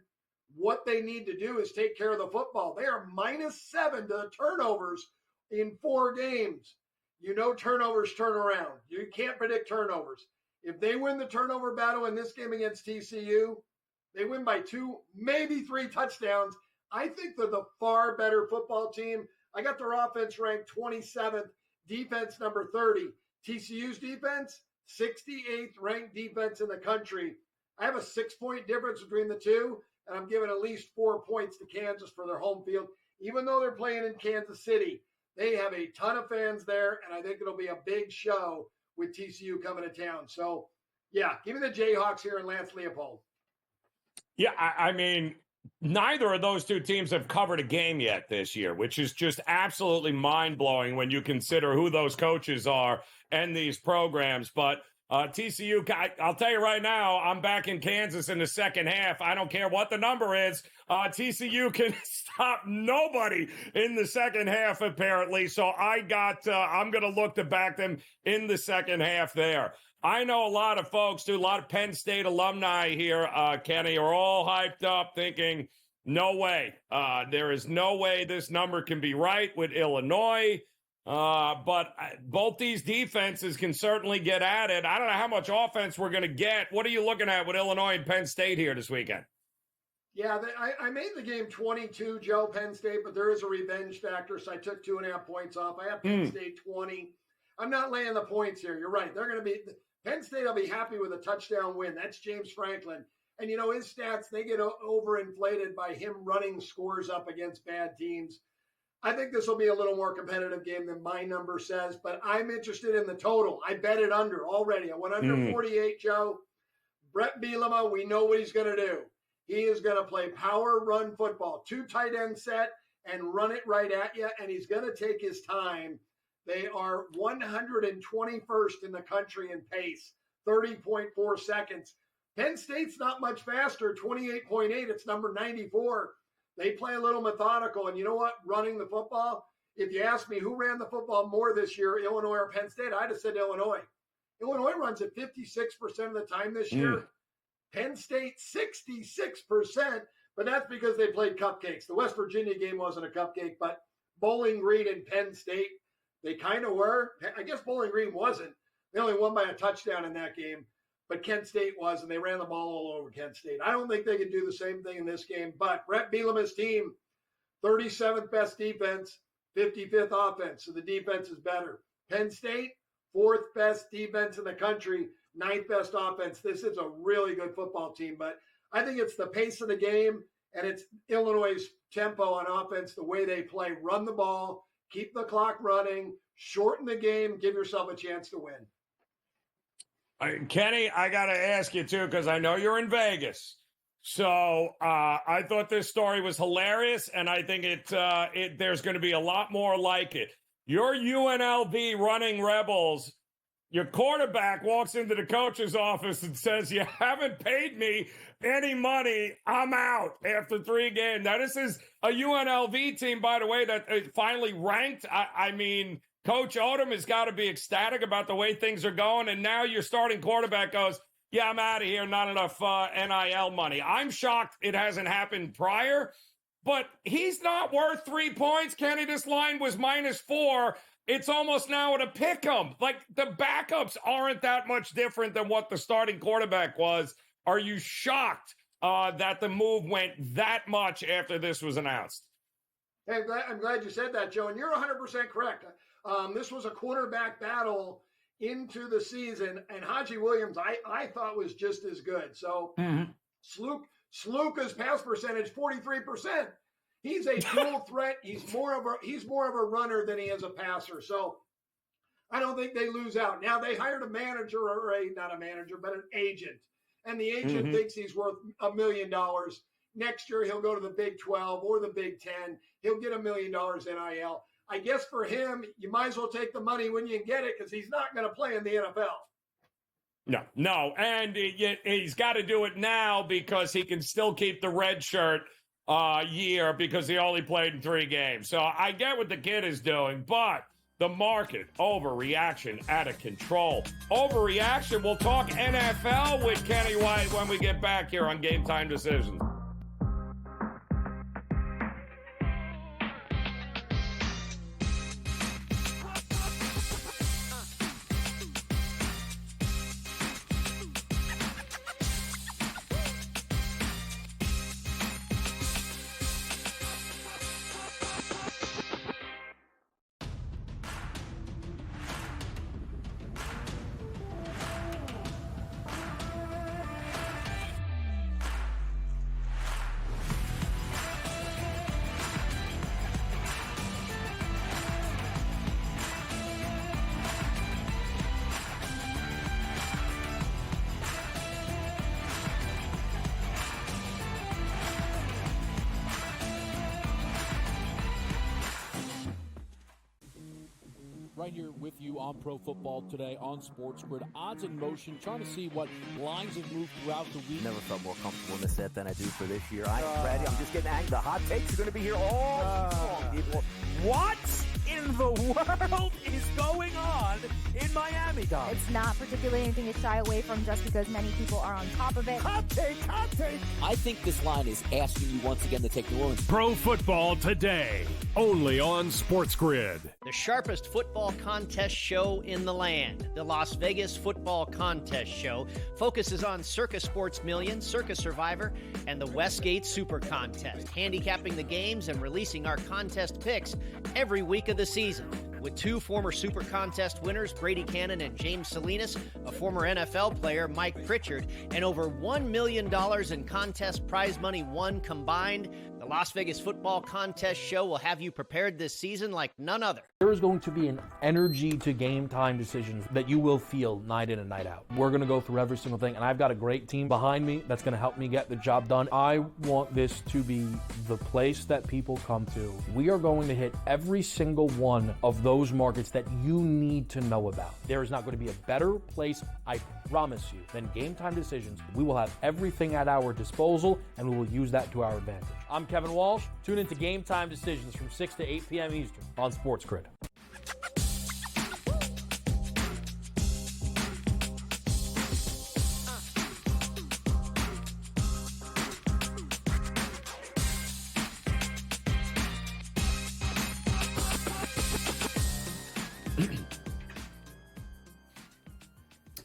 [SPEAKER 15] what they need to do is take care of the football. They are -7 to the turnovers in 4 games. You know turnovers turn around. You can't predict turnovers. If they win the turnover battle in this game against TCU, they win by 2, maybe 3 touchdowns. I think they're the far better football team. I got their offense ranked 27th, defense number 30. TCU's defense, 68th ranked defense in the country. I have a 6-point difference between the two, and I'm giving at least 4 points to Kansas for their home field. Even though they're playing in Kansas City, they have a ton of fans there, and I think it'll be a big show with TCU coming to town. So, yeah, give me the Jayhawks here and Lance Leopold.
[SPEAKER 5] Yeah, I mean, neither of those two teams have covered a game yet this year, which is just absolutely mind-blowing when you consider who those coaches are and these programs. But TCU, I'll tell you right now, I'm back in Kansas in the second half. I don't care what the number is. TCU can stop nobody in the second half, apparently. So I'm going to look to back them in the second half there. I know a lot of folks, too, a lot of Penn State alumni here, Kenny, are all hyped up thinking, no way. There is no way this number can be right with Illinois. But both these defenses can certainly get at it. I don't know how much offense we're going to get. What are you looking at with Illinois and Penn State here this weekend?
[SPEAKER 15] Yeah, I made the game 22, Joe, Penn State, but there is a revenge factor, so I took 2.5 points off. I have Penn State 20. I'm not laying the points here. You're right. They're going to be – Penn State will be happy with a touchdown win. That's James Franklin. And, you know, his stats, they get overinflated by him running scores up against bad teams. I think this will be a little more competitive game than my number says, but I'm interested in the total. I bet it under already. I went under 48, Joe. Brett Bielema, we know what he's going to do. He is going to play power run football, 2 tight end set and run it right at you, and he's going to take his time. They are 121st in the country in pace, 30.4 seconds. Penn State's not much faster, 28.8. It's number 94. They play a little methodical. And you know what? Running the football, if you ask me who ran the football more this year, Illinois or Penn State, I'd have said Illinois. Illinois runs it 56% of the time this year. Penn State, 66%. But that's because they played cupcakes. The West Virginia game wasn't a cupcake, but Bowling Green and Penn State, they kind of were. I guess Bowling Green wasn't. They only won by a touchdown in that game. But Kent State was, and they ran the ball all over Kent State. I don't think they can do the same thing in this game. But Brett Bielema's team, 37th best defense, 55th offense. So the defense is better. Penn State, 4th best defense in the country, 9th best offense. This is a really good football team. But I think it's the pace of the game, and it's Illinois' tempo on offense, the way they play. Run the ball, keep the clock running, shorten the game, give yourself a chance to win.
[SPEAKER 5] Kenny, I got to ask you, too, because I know you're in Vegas. So I thought this story was hilarious, and I think there's going to be a lot more like it. Your UNLV running Rebels Your quarterback walks into the coach's office and says, you haven't paid me any money. I'm out after 3 games. Now, this is a UNLV team, by the way, that finally ranked. I mean, Coach Odom has got to be ecstatic about the way things are going. And now your starting quarterback goes, yeah, I'm out of here. Not enough NIL money. I'm shocked it hasn't happened prior, but he's not worth 3 points. Kenny, this line was -4. It's almost now at a pick 'em. Like, the backups aren't that much different than what the starting quarterback was. Are you shocked that the move went that much after this was announced?
[SPEAKER 15] Hey, I'm glad you said that, Joe. And you're 100% correct. This was a quarterback battle into the season, and Haji Williams, I thought was just as good. So Sluka's pass percentage, 43%. He's a dual threat. He's more of a runner than he is a passer. So I don't think they lose out. Now they hired a manager, or not a manager, but an agent. And the agent thinks he's worth $1 million. Next year he'll go to the Big 12 or the Big 10. He'll get $1 million NIL. I guess for him, you might as well take the money when you can get it, because he's not going to play in the NFL.
[SPEAKER 5] No. And he's got to do it now because he can still keep the red shirt year because he only played in 3 games. So I get what the kid is doing, but the market, overreaction out of control. Overreaction. We'll talk NFL with Kenny White when we get back here on Game Time Decisions.
[SPEAKER 11] Right here with you on Pro Football Today on SportsGrid. Odds in motion, trying to see what lines have moved throughout the week.
[SPEAKER 6] Never felt more comfortable in this set than I do for this year. I'm ready. I'm just getting angry. The hot takes are going to be here all long, people. What in the world is going on in Miami, Dom?
[SPEAKER 12] It's not particularly anything to shy away from, just because many people are on top of it.
[SPEAKER 6] Hot take.
[SPEAKER 11] I think this line is asking you once again to take New Orleans.
[SPEAKER 1] Pro Football Today, only on SportsGrid.
[SPEAKER 13] The sharpest football contest show in the land, the Las Vegas Football Contest Show, focuses on Circus Sports Million, Circus Survivor, and the Westgate Super Contest, handicapping the games and releasing our contest picks every week of the season. With 2 former Super Contest winners, Brady Cannon and James Salinas, a former NFL player, Mike Pritchard, and over $1 million in contest prize money won combined, the Las Vegas Football Contest Show will have you prepared this season like none other.
[SPEAKER 9] There is going to be an energy to Game Time Decisions that you will feel night in and night out. We're going to go through every single thing, and I've got a great team behind me that's going to help me get the job done. I want this to be the place that people come to. We are going to hit every single one of those markets that you need to know about. There is not going to be a better place, I promise you, than Game Time Decisions. We will have everything at our disposal, and we will use that to our advantage. I'm Kevin Walsh. Tune into Game Time Decisions from 6 to 8 p.m. Eastern on SportsGrid.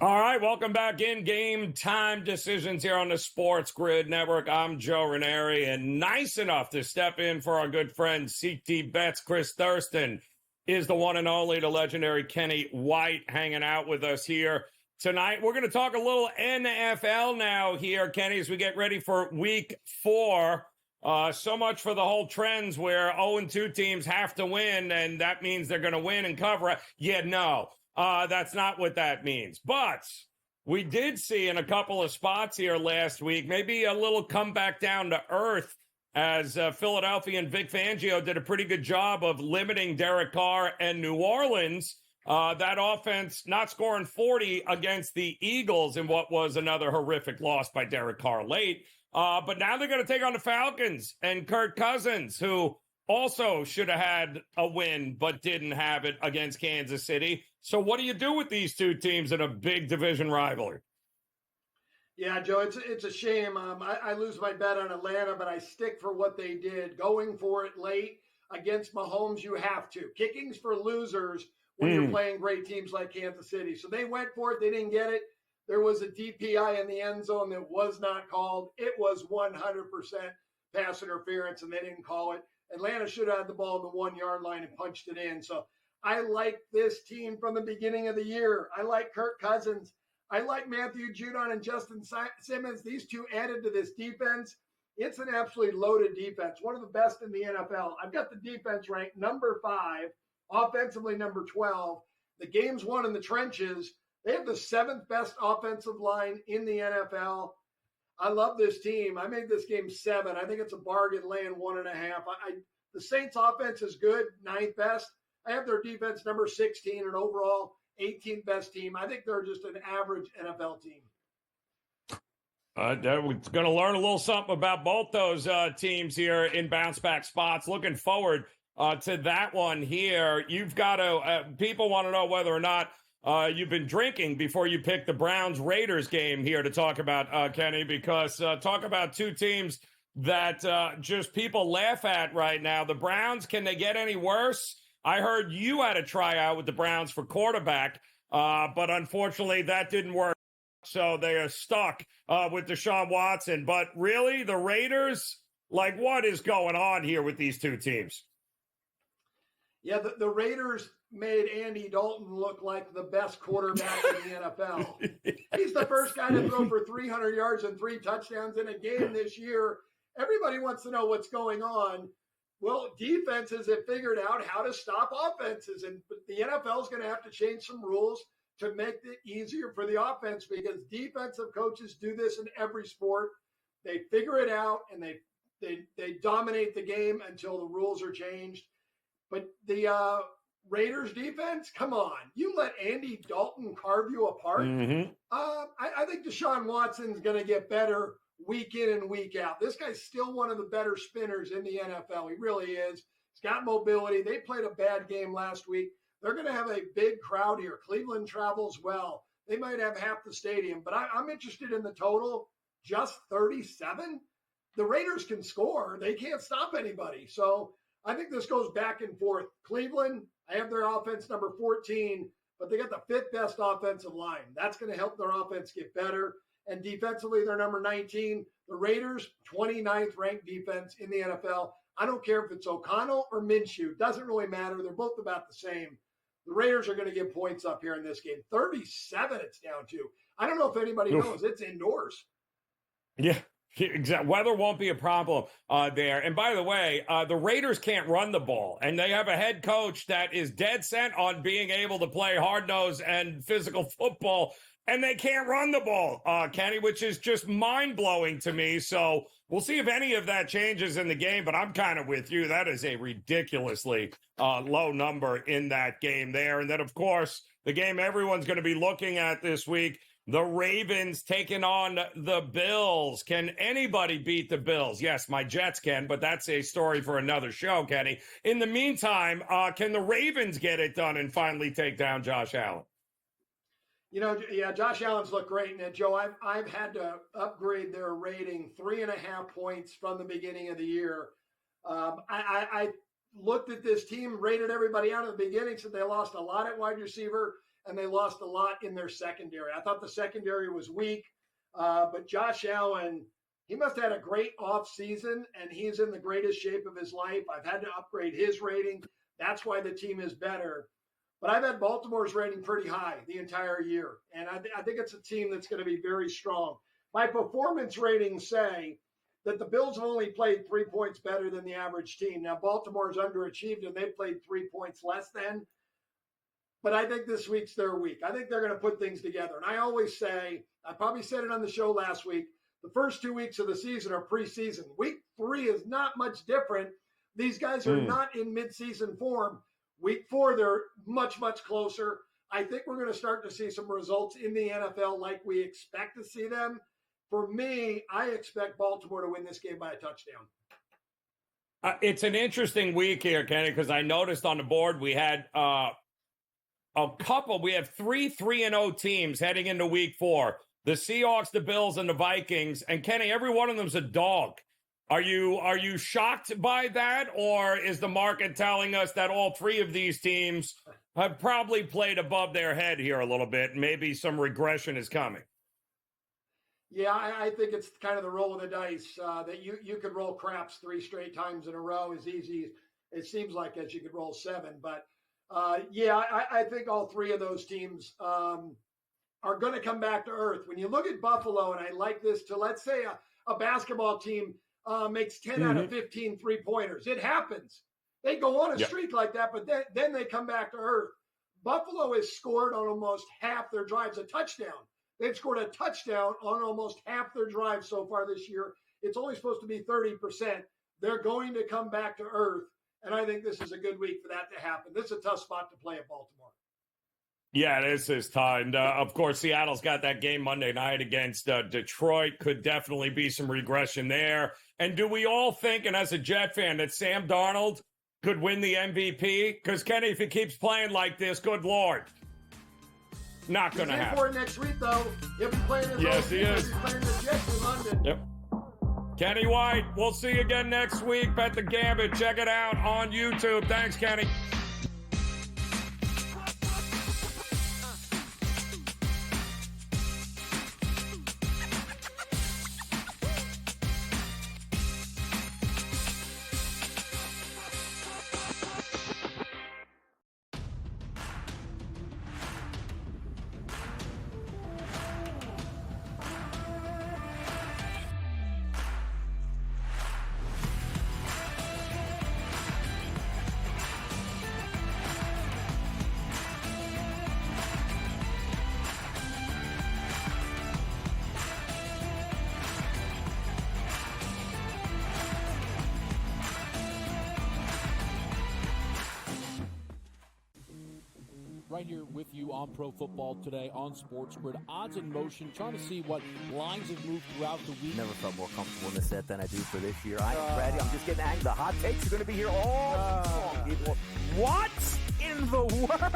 [SPEAKER 5] All right, welcome back in Game Time Decisions here on the SportsGrid Network. I'm Joe Raineri, and nice enough to step in for our good friend CT Bets, Chris Thurston, is the one and only, the legendary Kenny White, hanging out with us here tonight. We're going to talk a little NFL now here, Kenny, as we get ready for Week 4. So much for the whole trends where 0-2 teams have to win, and that means they're going to win and cover. Yeah, no. That's not what that means. But we did see in a couple of spots here last week, maybe a little comeback down to earth, as Philadelphia and Vic Fangio did a pretty good job of limiting Derek Carr and New Orleans That offense not scoring 40 against the Eagles in what was another horrific loss by Derek Carr late. But now they're going to take on the Falcons and Kirk Cousins, who also should have had a win but didn't have it against Kansas City. So what do you do with these two teams in a big division rivalry?
[SPEAKER 15] Yeah, Joe, it's a shame. I lose my bet on Atlanta, but I stick for what they did. Going for it late against Mahomes, you have to. Kicking's for losers when you're playing great teams like Kansas City. So they went for it. They didn't get it. There was a DPI in the end zone that was not called. It was 100% pass interference, and they didn't call it. Atlanta should have had the ball on the 1 yard line and punched it in. So I like this team from the beginning of the year. I like Kirk Cousins. I like Matthew Judon and Justin Simmons. These two added to this defense. It's an absolutely loaded defense, one of the best in the NFL. I've got the defense ranked number 5, offensively number 12. The game's won in the trenches. They have the 7th best offensive line in the NFL. I love this team. I made this game 7. I think it's a bargain laying 1.5. The Saints offense is good, 9th best. I have their defense number 16 and overall 18th best team. I think they're just an average NFL team.
[SPEAKER 5] We're going to learn a little something about both those teams here in bounce back spots. Looking forward to that one here. You've got to, people want to know whether or not you've been drinking before you pick the Browns-Raiders game here to talk about, Kenny, because talk about two teams that just people laugh at right now. The Browns, can they get any worse? I heard you had a tryout with the Browns for quarterback, but unfortunately that didn't work. So they are stuck with Deshaun Watson. But really, the Raiders, like, what is going on here with these two teams?
[SPEAKER 15] Yeah, the Raiders made Andy Dalton look like the best quarterback in the NFL. He's the first guy to throw for 300 yards and 3 touchdowns in a game this year. Everybody wants to know what's going on. Well, defenses have figured out how to stop offenses, and the NFL is going to have to change some rules to make it easier for the offense, because defensive coaches do this in every sport. They figure it out and they dominate the game until the rules are changed. But the Raiders defense, come on, you let Andy Dalton carve you apart. I think Deshaun Watson's going to get better week in and week out. This guy's still one of the better spinners in the NFL. He really is. He's got mobility. They played a bad game last week. They're going to have a big crowd here. Cleveland travels well. They might have half the stadium, but I'm interested in the total, just 37. The Raiders can score. They can't stop anybody. So I think this goes back and forth. Cleveland, I have their offense number 14, but they got the 5th best offensive line. That's going to help their offense get better. And defensively, they're number 19. The Raiders, 29th ranked defense in the NFL. I don't care if it's O'Connell or Minshew. Doesn't really matter. They're both about the same. The Raiders are going to get points up here in this game. 37 it's down to. I don't know if anybody knows. It's indoors.
[SPEAKER 5] Yeah, exactly. Weather won't be a problem there. And by the way, the Raiders can't run the ball. And they have a head coach that is dead set on being able to play hard-nosed and physical football. And they can't run the ball, Kenny, which is just mind-blowing to me. So we'll see if any of that changes in the game, but I'm kind of with you. That is a ridiculously low number in that game there. And then, of course, the game everyone's going to be looking at this week, the Ravens taking on the Bills. Can anybody beat the Bills? Yes, my Jets can, but that's a story for another show, Kenny. In the meantime, can the Ravens get it done and finally take down Josh Allen?
[SPEAKER 15] You know, yeah, Josh Allen's looked great. And Joe, I've had to upgrade their rating 3.5 points from the beginning of the year. I looked at this team, rated everybody out at the beginning, said they lost a lot at wide receiver and they lost a lot in their secondary. I thought the secondary was weak, but Josh Allen, he must have had a great offseason, and he's in the greatest shape of his life. I've had to upgrade his rating. That's why the team is better. But I've had Baltimore's rating pretty high the entire year, and I think it's a team that's going to be very strong. My performance ratings say that the Bills have only played 3 points better than the average team. Now, Baltimore's underachieved, and they've played 3 points less than. But I think this week's their week. I think they're going to put things together. And I always say, I probably said it on the show last week, the first 2 weeks of the season are preseason. Week 3 is not much different. These guys are not in midseason form. Week 4, they're much, much closer. I think we're going to start to see some results in the NFL like we expect to see them. For me, I expect Baltimore to win this game by a touchdown.
[SPEAKER 5] It's an interesting week here, Kenny, because I noticed on the board we had we have 3 3-0 teams heading into week 4. The Seahawks, the Bills, and the Vikings. And Kenny, every one of them's a dog. Are you shocked by that, or is the market telling us that all 3 of these teams have probably played above their head here a little bit? Maybe some regression is coming.
[SPEAKER 15] Yeah, I think it's kind of the roll of the dice that you could roll craps 3 straight times in a row as easy as it seems like as you could roll 7. But I think all 3 of those teams are going to come back to earth. When you look at Buffalo, and I like this to, let's say a basketball team makes 10 out of 15 3-pointers. It happens. They go on a streak like that, but then they come back to earth. Buffalo has scored on almost half their drives a touchdown. They've scored a touchdown on almost half their drives so far this year. It's only supposed to be 30%. They're going to come back to earth, and I think this is a good week for that to happen. This is a tough spot to play at Baltimore.
[SPEAKER 5] Yeah, this is tough. And, of course, Seattle's got that game Monday night against Detroit. Could definitely be some regression there. And do we all think, and as a Jet fan, that Sam Darnold could win the MVP? Because, Kenny, if he keeps playing like this, good Lord. Not going to happen.
[SPEAKER 15] He's in for it next week, though. He'll be playing his
[SPEAKER 5] Yes, he is.
[SPEAKER 15] He's playing the Jets in London.
[SPEAKER 5] Yep. Kenny White, we'll see you again next week. Bet the Gambit. Check it out on YouTube. Thanks, Kenny.
[SPEAKER 11] Right here with you on Pro Football Today on SportsGrid. Odds in motion, trying to see what lines have moved throughout the week.
[SPEAKER 6] Never felt more comfortable in the set than I do for this year. Brady, I'm just getting angry. The hot takes are going to be here all week long. What in the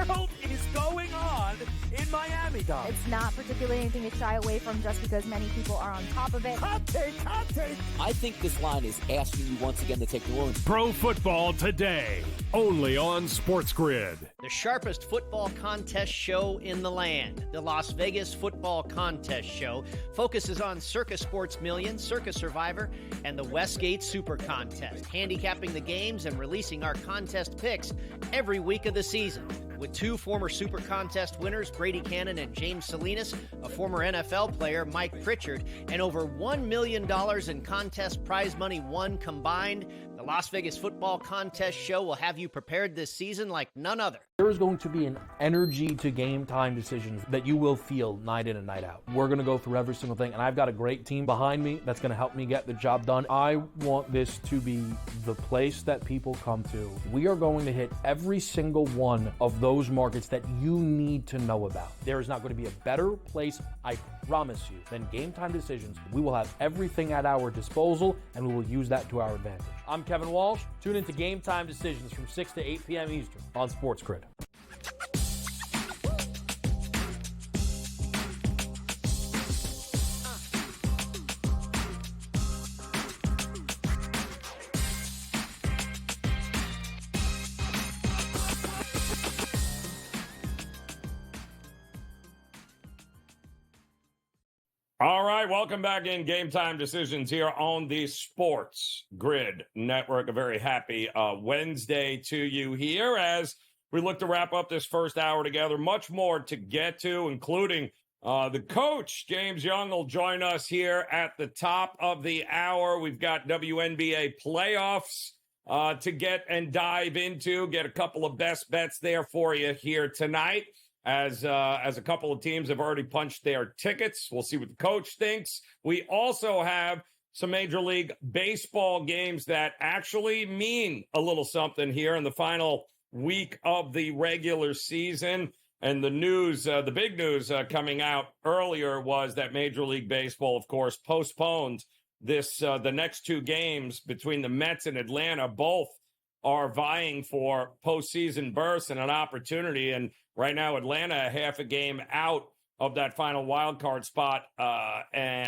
[SPEAKER 6] world is going on in Miami, Dom?
[SPEAKER 12] It's not particularly anything to shy away from just because many people are on top of it.
[SPEAKER 6] Hot take.
[SPEAKER 11] I think this line is asking you once again to take New Orleans.
[SPEAKER 1] Pro Football Today, only on SportsGrid.
[SPEAKER 13] The sharpest football contest show in the land, the Las Vegas Football Contest Show, focuses on Circus Sports Million, Circus Survivor, and the Westgate Super Contest, handicapping the games and releasing our contest picks every week of the season. With 2 former Super Contest winners, Brady Cannon and James Salinas, a former NFL player, Mike Pritchard, and over $1 million in contest prize money won combined, the Las Vegas Football Contest Show will have you prepared this season like none other.
[SPEAKER 9] There is going to be an energy to game time decisions that you will feel night in and night out. We're going to go through every single thing, and I've got a great team behind me that's going to help me get the job done. I want this to be the place that people come to. We are going to hit every single one of those markets that you need to know about. There is not going to be a better place, I promise you, than GameTime Decisions. We will have everything at our disposal, and we will use that to our advantage. I'm Kevin Walsh. Tune into GameTime Decisions from 6 to 8 p.m. Eastern on SportsGrid.
[SPEAKER 5] All right, welcome back in Game Time Decisions here on the Sports Grid Network. A very happy Wednesday to you here as we look to wrap up this first hour together. Much more to get to, including the coach, James Young, will join us here at the top of the hour. We've got WNBA playoffs to get and dive into, get a couple of best bets there for you here tonight. As a couple of teams have already punched their tickets. We'll see what the coach thinks. We also have some Major League Baseball games that actually mean a little something here in the final week of the regular season. And the news, the big news coming out earlier was that Major League Baseball, of course, postponed the next two games between the Mets and Atlanta. Both are vying for postseason berths and an opportunity. And right now, Atlanta, half a game out of that final wild card spot,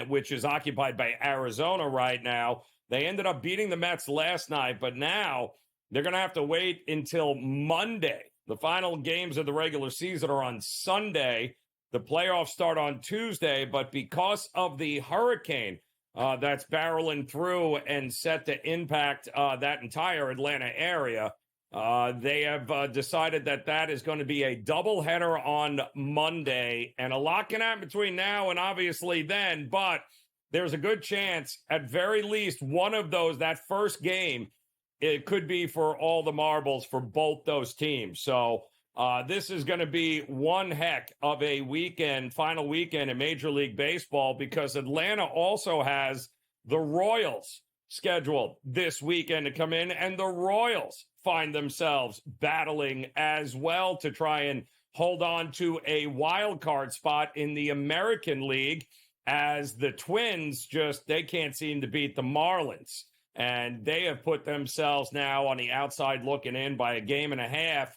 [SPEAKER 5] which is occupied by Arizona right now. They ended up beating the Mets last night, but now they're going to have to wait until Monday. The final games of the regular season are on Sunday. The playoffs start on Tuesday, but because of the hurricane that's barreling through and set to impact that entire Atlanta area, they have decided that is going to be a doubleheader on Monday, and a lot can happen between now and obviously then, but there's a good chance at very least one of those, that first game, it could be for all the marbles for both those teams. So this is going to be one heck of a weekend, final weekend in Major League Baseball, because Atlanta also has the Royals scheduled this weekend to come in, and the Royals find themselves battling as well to try and hold on to a wild card spot in the American League, as the Twins they can't seem to beat the Marlins. And they have put themselves now on the outside looking in by a game and a half.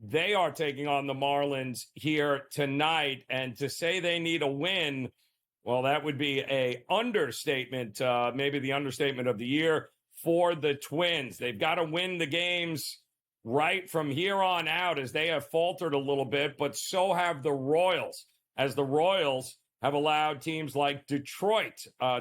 [SPEAKER 5] They are taking on the Marlins here tonight. And to say they need a win, well, that would be a understatement, maybe the understatement of the year for the Twins. They've got to win the games right from here on out, as they have faltered a little bit, but so have the Royals, as the Royals have allowed teams like Detroit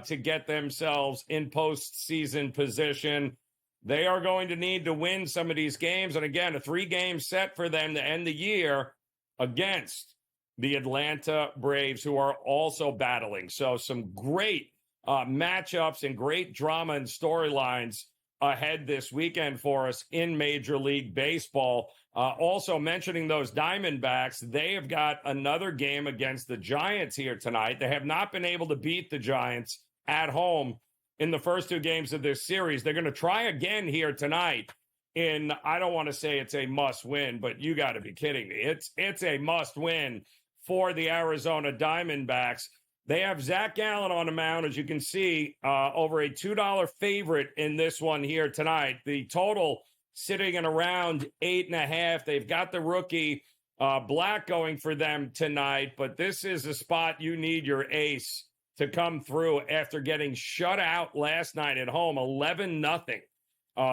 [SPEAKER 5] to get themselves in postseason position. They are going to need to win some of these games. And again, a 3-game set for them to end the year against the Atlanta Braves, who are also battling. So some great matchups and great drama and storylines ahead this weekend for us in Major League Baseball. Also mentioning those Diamondbacks, they have got another game against the Giants here tonight. They have not been able to beat the Giants at home in the first 2 games of this series. They're going to try again here tonight I don't want to say it's a must win, but you got to be kidding me. It's a must win for the Arizona Diamondbacks. They have Zach Gallen on the mound, as you can see, over a $2 favorite in this one here tonight. The total sitting at around 8.5. They've got the rookie Black going for them tonight, but this is a spot you need your ace to come through after getting shut out last night at home, 11-0.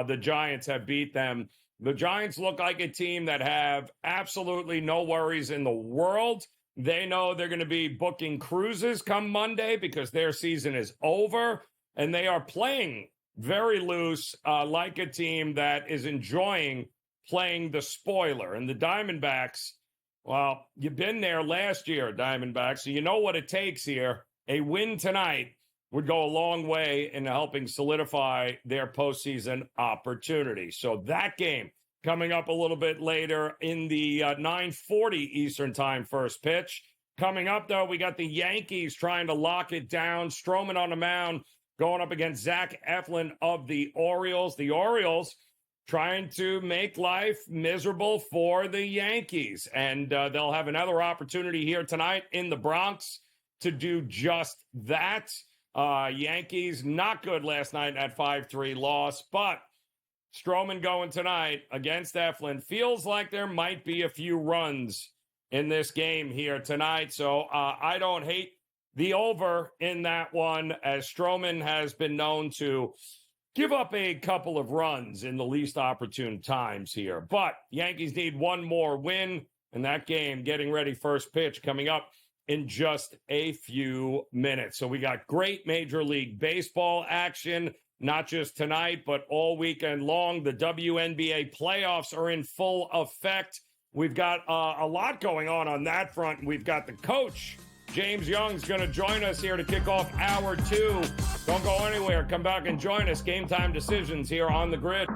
[SPEAKER 5] The Giants have beat them. The Giants look like a team that have absolutely no worries in the world. They know they're going to be booking cruises come Monday because their season is over, and they are playing very loose, like a team that is enjoying playing the spoiler. And the Diamondbacks, well, you've been there last year, Diamondbacks, so you know what it takes here. A win tonight would go a long way in helping solidify their postseason opportunity. So that game coming up a little bit later in the 9:40 Eastern time first pitch. Coming up, though, we got the Yankees trying to lock it down. Stroman on the mound, going up against Zach Eflin of the Orioles. The Orioles trying to make life miserable for the Yankees. And they'll have another opportunity here tonight in the Bronx to do just that. Yankees not good last night in that 5-3 loss, but Stroman going tonight against Eflin. Feels like there might be a few runs in this game here tonight. So I don't hate the over in that one, as Stroman has been known to give up a couple of runs in the least opportune times here. But Yankees need one more win in that game, getting ready first pitch coming up in just a few minutes. So we got great Major League Baseball action, not just tonight, but all weekend long. The WNBA playoffs are in full effect. We've got a lot going on that front. We've got the coach, James Young's going to join us here to kick off hour 2. Don't go anywhere. Come back and join us. Game Time Decisions here on the Grid.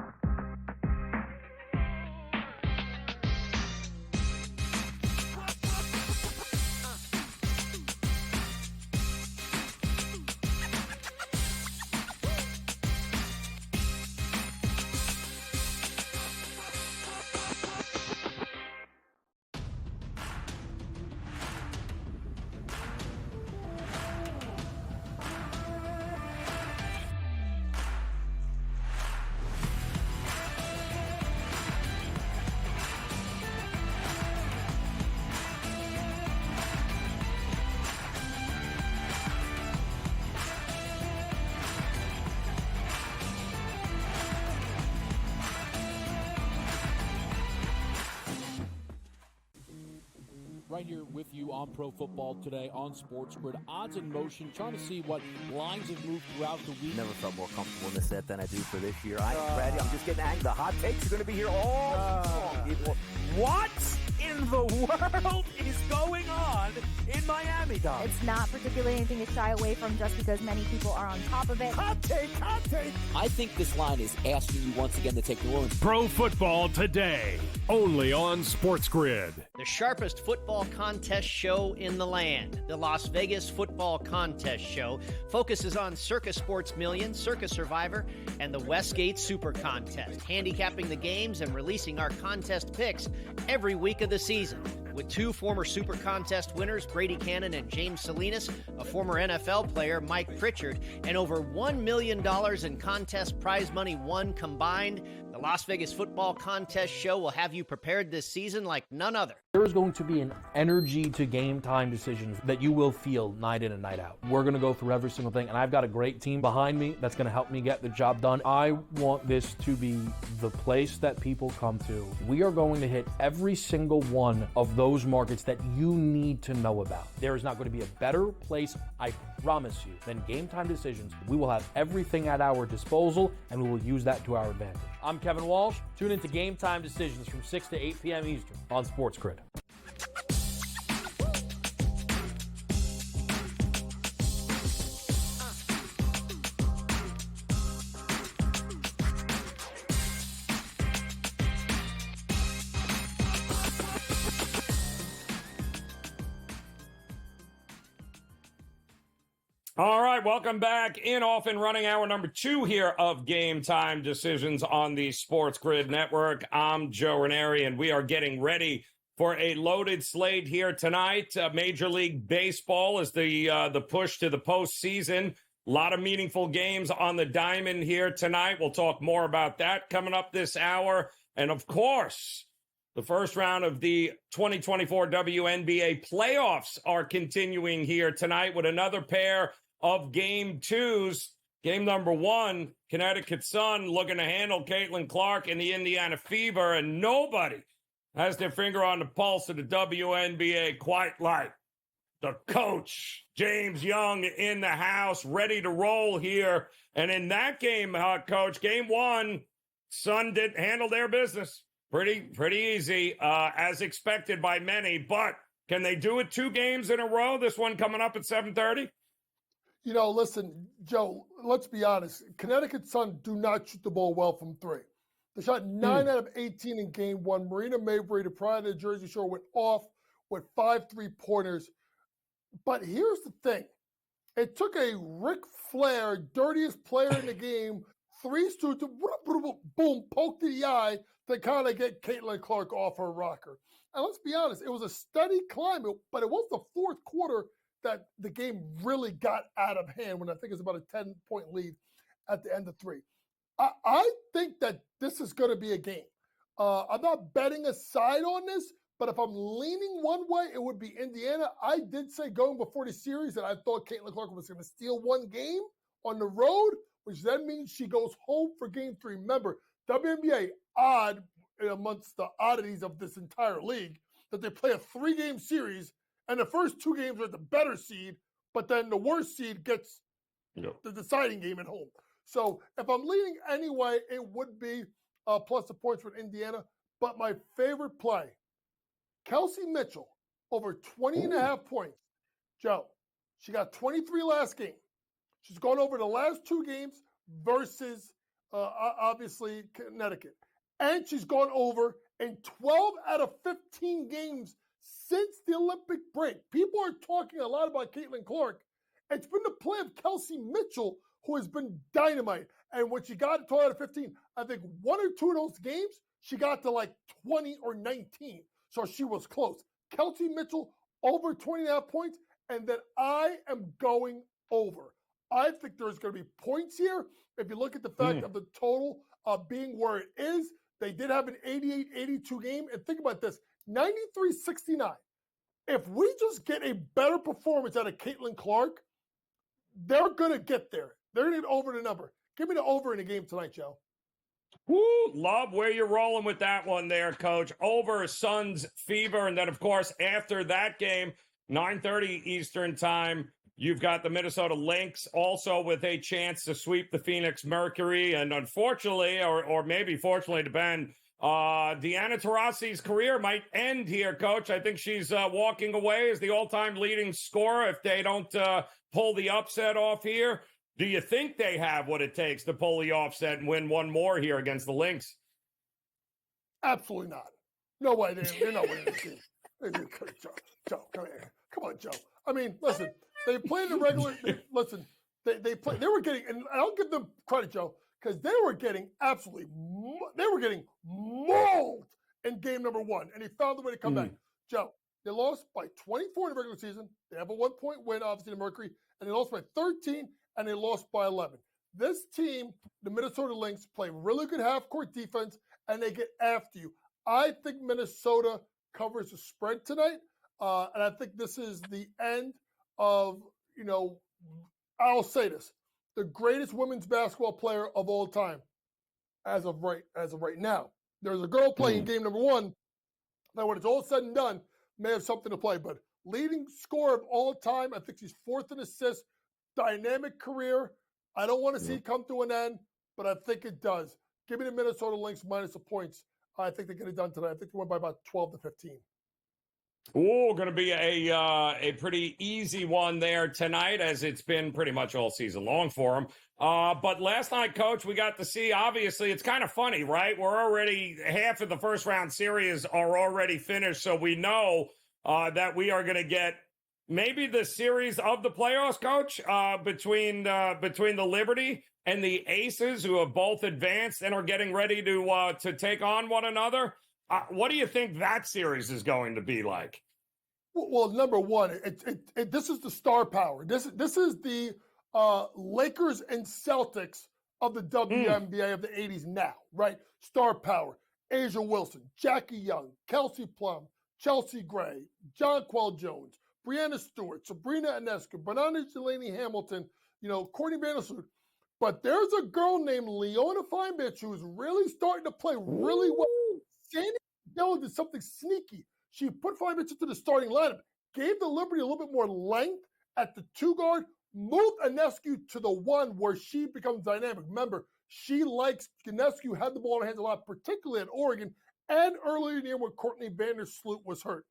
[SPEAKER 11] right here with you on Pro Football Today on SportsGrid. Odds in motion, trying to see what lines have moved throughout the week.
[SPEAKER 6] Never felt more comfortable in the set than I do for this year. Brady, I'm just getting angry. The hot takes are going to be here all long, people. What in the world is going on in Miami, Dom?
[SPEAKER 12] It's not particularly anything to shy away from just because many people are on top of it.
[SPEAKER 6] Hot take, hot take.
[SPEAKER 11] I think this line is asking you once again to take New Orleans.
[SPEAKER 1] Pro Football Today, only on SportsGrid.
[SPEAKER 13] The sharpest football contest show in the land, the Las Vegas Football Contest Show, focuses on Circus Sports Million, Circus Survivor, and the Westgate Super Contest, handicapping the games and releasing our contest picks every week of the season. With two former Super Contest winners, Brady Cannon and James Salinas, a former NFL player, Mike Pritchard, and over $1 million in contest prize money won combined, the Las Vegas Football Contest Show will have you prepared this season like none other.
[SPEAKER 9] There is going to be an energy to game time decisions that you will feel night in and night out. We're going to go through every single thing, and I've got a great team behind me that's going to help me get the job done. I want this to be the place that people come to. We are going to hit every single one of those markets that you need to know about. There is not going to be a better place, I promise you, than GameTime Decisions. We will have everything at our disposal, and we will use that to our advantage. I'm Kevin Walsh. Tune into GameTime Decisions from 6 to 8 p.m. Eastern on SportsGrid.
[SPEAKER 5] All right, welcome back in off and running hour number 2 here of Game Time Decisions on the Sports Grid Network. I'm Joe Raineri, and we are getting ready for a loaded slate here tonight. Major League Baseball is the push to the postseason. A lot of meaningful games on the diamond here tonight. We'll talk more about that coming up this hour. And, of course, the first round of the 2024 WNBA playoffs are continuing here tonight with another pair of game 2s. Game number 1, Connecticut Sun looking to handle Caitlin Clark and the Indiana Fever, and nobody has their finger on the pulse of the WNBA quite like the coach, James Young, in the house, ready to roll here. And in that game, Coach, game 1, Sun did handle their business. Pretty easy, as expected by many. But can they do it 2 games in a row? This one coming up at 7:30?
[SPEAKER 16] You know, listen, Joe, let's be honest. Connecticut Sun do not shoot the ball well from 3. They shot 9 out of 18 in game 1. Marina Mabrey, the pride of the Jersey Shore, went off with 5 3-pointers. But here's the thing. It took a Ric Flair, dirtiest player in the game, 3 to boom, poke to the eye to kind of get Caitlin Clark off her rocker. And let's be honest, it was a steady climb, but it was the 4th quarter that the game really got out of hand when I think it's about a 10-point lead at the end of 3. I think that this is going to be a game. I'm not betting a side on this, but if I'm leaning one way, it would be Indiana. I did say going before the series that I thought Caitlin Clark was going to steal 1 game on the road, which then means she goes home for game 3. Remember, WNBA, odd amongst the oddities of this entire league, that they play a 3-game series, and the first 2 games are the better seed, but then the worst seed gets the deciding game at home. So if I'm leaning anyway, it would be plus the points for Indiana. But my favorite play, Kelsey Mitchell, over 20.5 points. Joe, she got 23 last game. She's gone over the last 2 games versus, obviously, Connecticut. And she's gone over in 12 out of 15 games since the Olympic break. People are talking a lot about Caitlin Clark. It's been the play of Kelsey Mitchell who has been dynamite. And when she got to 12 out of 15, I think 1 or 2 of those games, she got to like 20 or 19. So she was close. Kelsey Mitchell over 20.5 points. And then I am going over. I think there's going to be points here. If you look at the fact of the total being where it is, they did have an 88-82 game. And think about this, 93-69. If we just get a better performance out of Caitlin Clark, they're going to get there. They're going to get over the number. Give me the over in the game tonight, Joe.
[SPEAKER 5] Woo, love where you're rolling with that one there, Coach. Over Suns Fever. And then, of course, after that game, 9:30 Eastern time, you've got the Minnesota Lynx also with a chance to sweep the Phoenix Mercury. And unfortunately, or maybe fortunately to Ben, Deanna Taurasi's career might end here, Coach. I think she's walking away as the all-time leading scorer if they don't pull the upset off here. Do you think they have what it takes to pull the offset and win one more here against the Lynx?
[SPEAKER 16] Absolutely not. No way. They're not winning this game. Joe, come here. Come on, Joe. I mean, listen, they played the regular. They played. They were getting, and I'll give them credit, Joe, because they were getting mauled in game number one, and he found the way to come back. Joe, they lost by 24 in the regular season. They have a 1-point win, obviously, to Mercury, and they lost by 13, and they lost by 11. This team, the Minnesota Lynx, play really good half-court defense, and they get after you. I think Minnesota covers the spread tonight, and I think this is the end of, I'll say this, the greatest women's basketball player of all time as of right now. There's a girl playing game number one that when it's all said and done may have something to play, but leading scorer of all time, I think she's fourth in assists, dynamic career. I don't want to see it come to an end, but I think it does. Give me the Minnesota Lynx minus the points. I think they get it done tonight. I think they won by about 12 to 15.
[SPEAKER 5] Oh, going to be a pretty easy one there tonight, as it's been pretty much all season long for them. But last night, Coach, we got to see, obviously, it's kind of funny, right? We're already, half of the first round series are already finished, so we know that we are going to get maybe the series of the playoffs, Coach, between the Liberty and the Aces, who have both advanced and are getting ready to take on one another. What do you think that series is going to be like?
[SPEAKER 16] Well, number one, this is the star power. This is the Lakers and Celtics of the WNBA of the 80s now, right? Star power. Asia Wilson, Jackie Young, Kelsey Plum, Chelsea Gray, Jonquel Jones, Breanna Stewart, Sabrina Ionescu, Banana Delaney Hamilton, Courtney Vandersloot. But there's a girl named Leona Feinbitch who's really starting to play really well. Sandy Dell did something sneaky. She put Feinbitch into the starting lineup, gave the Liberty a little bit more length at the 2 guard, moved Ionescu to the 1 where she becomes dynamic. Remember, she likes Ionescu, had the ball in her hands a lot, particularly at Oregon, and earlier in the year when Courtney Vandersloot was hurt.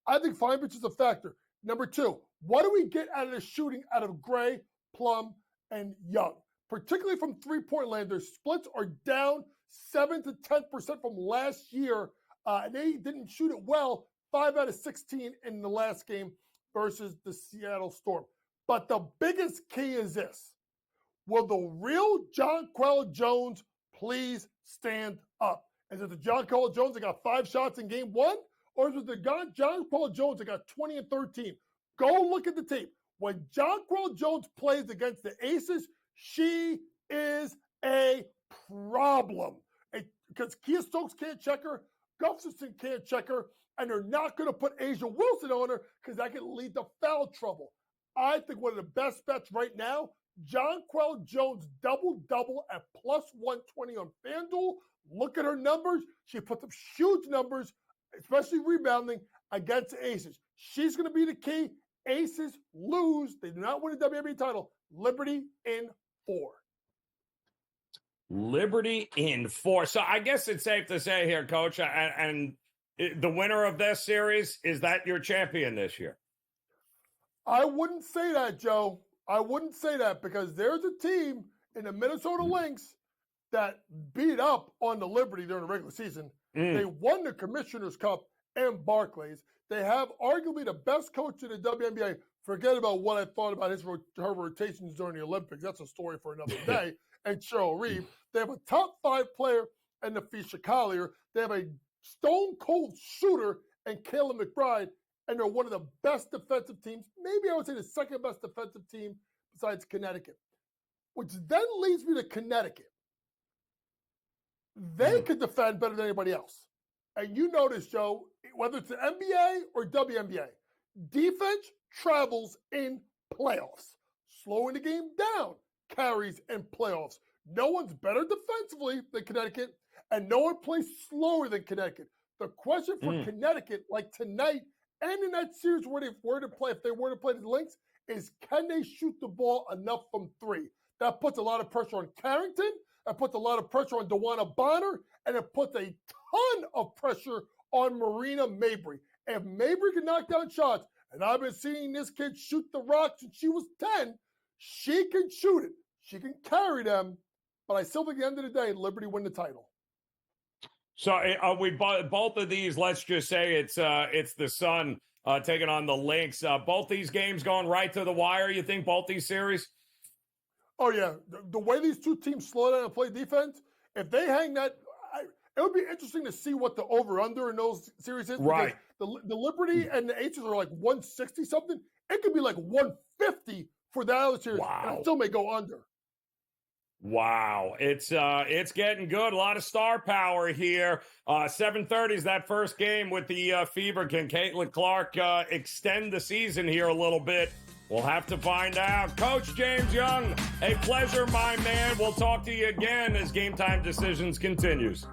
[SPEAKER 16] I think Feinbitch is a factor. Number 2, what do we get out of the shooting out of Gray, Plum, and Young? Particularly from three-point land, their splits are down 7 to 10% from last year. And they didn't shoot it well, 5 out of 16 in the last game versus the Seattle Storm. But the biggest key is this. Will the real Jonquel Jones please stand up? Is it the Jonquel Jones that got 5 shots in game 1? Or is it the Jonquel Jones that got 20 and 13? Go look at the tape. When Jonquel Jones plays against the Aces, she is a problem. Because Kia Stokes can't check her, Gustafson can't check her, and they're not going to put Asia Wilson on her because that can lead to foul trouble. I think one of the best bets right now, Jonquel Jones double-double at plus 120 on FanDuel. Look at her numbers. She puts up huge numbers, especially rebounding against the Aces. She's going to be the key. Aces lose. They do not win the WNBA title. Liberty in 4.
[SPEAKER 5] Liberty in 4. So I guess it's safe to say here, Coach, and the winner of this series, is that your champion this year?
[SPEAKER 16] I wouldn't say that, Joe. I wouldn't say that because there's a team in the Minnesota Lynx that beat up on the Liberty during the regular season. They won the Commissioner's Cup and Barclays. They have arguably the best coach in the WNBA. Forget about what I thought about her rotations during the Olympics. That's a story for another day. And Cheryl Reeve. They have a top 5 player in Nafisha Collier. They have a stone-cold shooter in Kayla McBride. And they're one of the best defensive teams. Maybe I would say the second best defensive team besides Connecticut. Which then leads me to Connecticut. They could defend better than anybody else. And you notice, Joe, whether it's the NBA or WNBA, defense travels in playoffs. Slowing the game down carries in playoffs. No one's better defensively than Connecticut, and no one plays slower than Connecticut. The question for Connecticut, like tonight and in that series where they were to play, if they were to play the Lynx, is can they shoot the ball enough from three? That puts a lot of pressure on Carrington. That puts a lot of pressure on DeWanna Bonner, and it puts a ton of pressure on Marina Mabry. If Mabry can knock down shots, and I've been seeing this kid shoot the rock since she was 10, she can shoot it. She can carry them, but I still think at the end of the day, Liberty win the title.
[SPEAKER 5] So we both of these, let's just say it's the Sun taking on the Lynx. Both these games going right to the wire, you think, both these series?
[SPEAKER 16] Oh, yeah. The way these two teams slow down and play defense, if they hang that, it would be interesting to see what the over-under in those series is.
[SPEAKER 5] Right.
[SPEAKER 16] The Liberty and the Aces are like 160-something. It could be like 150 for the other series, and it still may go under.
[SPEAKER 5] Wow, it's getting good. A lot of star power here. 7:30 is that first game with the Fever. Can Caitlin Clark extend the season here a little bit? We'll have to find out. Coach James Young, a pleasure, my man. We'll talk to you again as Game Time Decisions continues.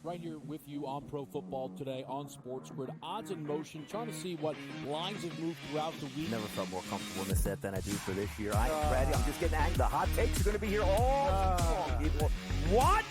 [SPEAKER 11] Right here with you on Pro Football Today on SportsGrid. Odds in motion, trying to see what lines have moved throughout the week.
[SPEAKER 6] Never felt more comfortable in this set than I do for this year. Brady, I'm just getting angry. The hot takes are going to be here all long, people. What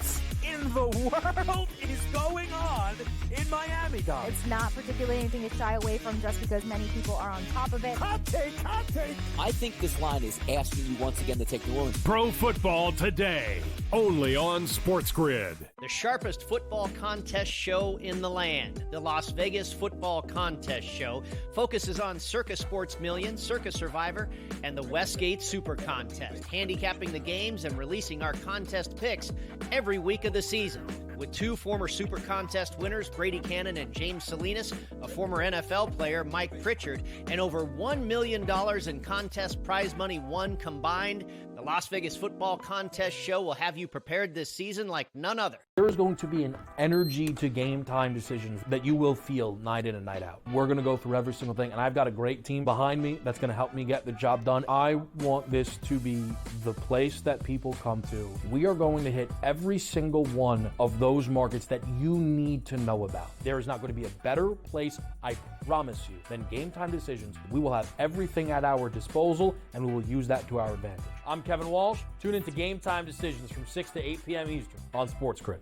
[SPEAKER 6] in the world is going on in Miami, Dom?
[SPEAKER 12] It's not particularly anything to shy away from just because many people are on top of it.
[SPEAKER 6] Hot take, hot take.
[SPEAKER 11] I think this line is asking you once again to take New Orleans.
[SPEAKER 1] Pro Football Today, only on SportsGrid.
[SPEAKER 13] The sharpest football contest show in the land, the Las Vegas Football Contest Show, focuses on Circus Sports Million, Circus Survivor, and the Westgate Super Contest, handicapping the games and releasing our contest picks every week of the season. With two former Super Contest winners, Brady Cannon and James Salinas, a former NFL player, Mike Pritchard, and over $1 million in contest prize money won combined, the Las Vegas Football Contest Show will have you prepared this season like none other.
[SPEAKER 9] There is going to be an energy to Game Time Decisions that you will feel night in and night out. We're going to go through every single thing, and I've got a great team behind me that's going to help me get the job done. I want this to be the place that people come to. We are going to hit every single one of those markets that you need to know about. There is not going to be a better place, I promise you, than Game Time Decisions. We will have everything at our disposal, and we will use that to our advantage. I'm Kevin Walsh. Tune into Game Time Decisions from 6 to 8 p.m. Eastern on SportsGrid.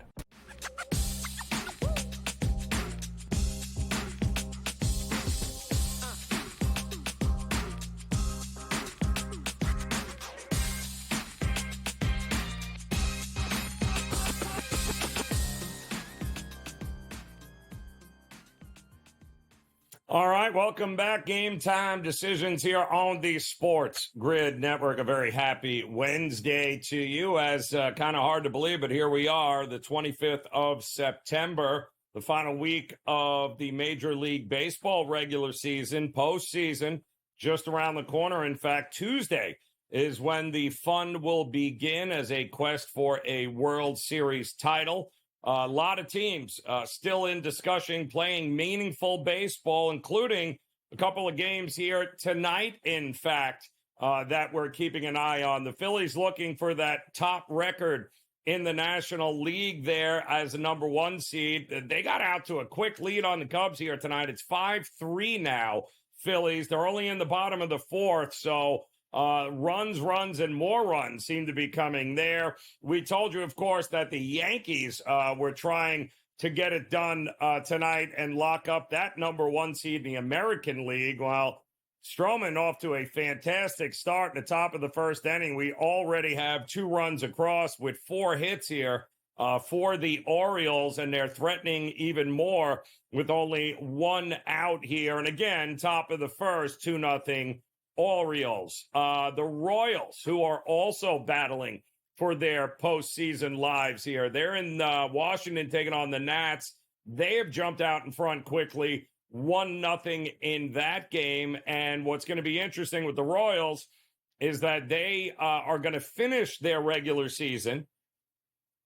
[SPEAKER 5] All right, welcome back. Game Time Decisions here on the Sports Grid Network. A very happy Wednesday to you, as kind of hard to believe, but here we are, the 25th of September, the final week of the Major League Baseball regular season, postseason, just around the corner. In fact, Tuesday is when the fun will begin as a quest for a World Series title. A lot of teams still in discussion, playing meaningful baseball, including a couple of games here tonight, in fact, that we're keeping an eye on. The Phillies looking for that top record in the National League there as a number one seed. They got out to a quick lead on the Cubs here tonight. It's 5-3 now, Phillies. They're only in the bottom of the fourth, so runs, and more runs seem to be coming there. We told you, of course, that the Yankees were trying to get it done tonight and lock up that number one seed in the American League. Well, Stroman off to a fantastic start in the top of the first inning. We already have 2 runs across with 4 hits here for the Orioles, and they're threatening even more with only 1 out here. And again, top of the first, 2-0 Orioles. The Royals, who are also battling for their postseason lives here. They're in Washington taking on the Nats. They have jumped out in front quickly, 1-0 in that game. And what's going to be interesting with the Royals is that they are going to finish their regular season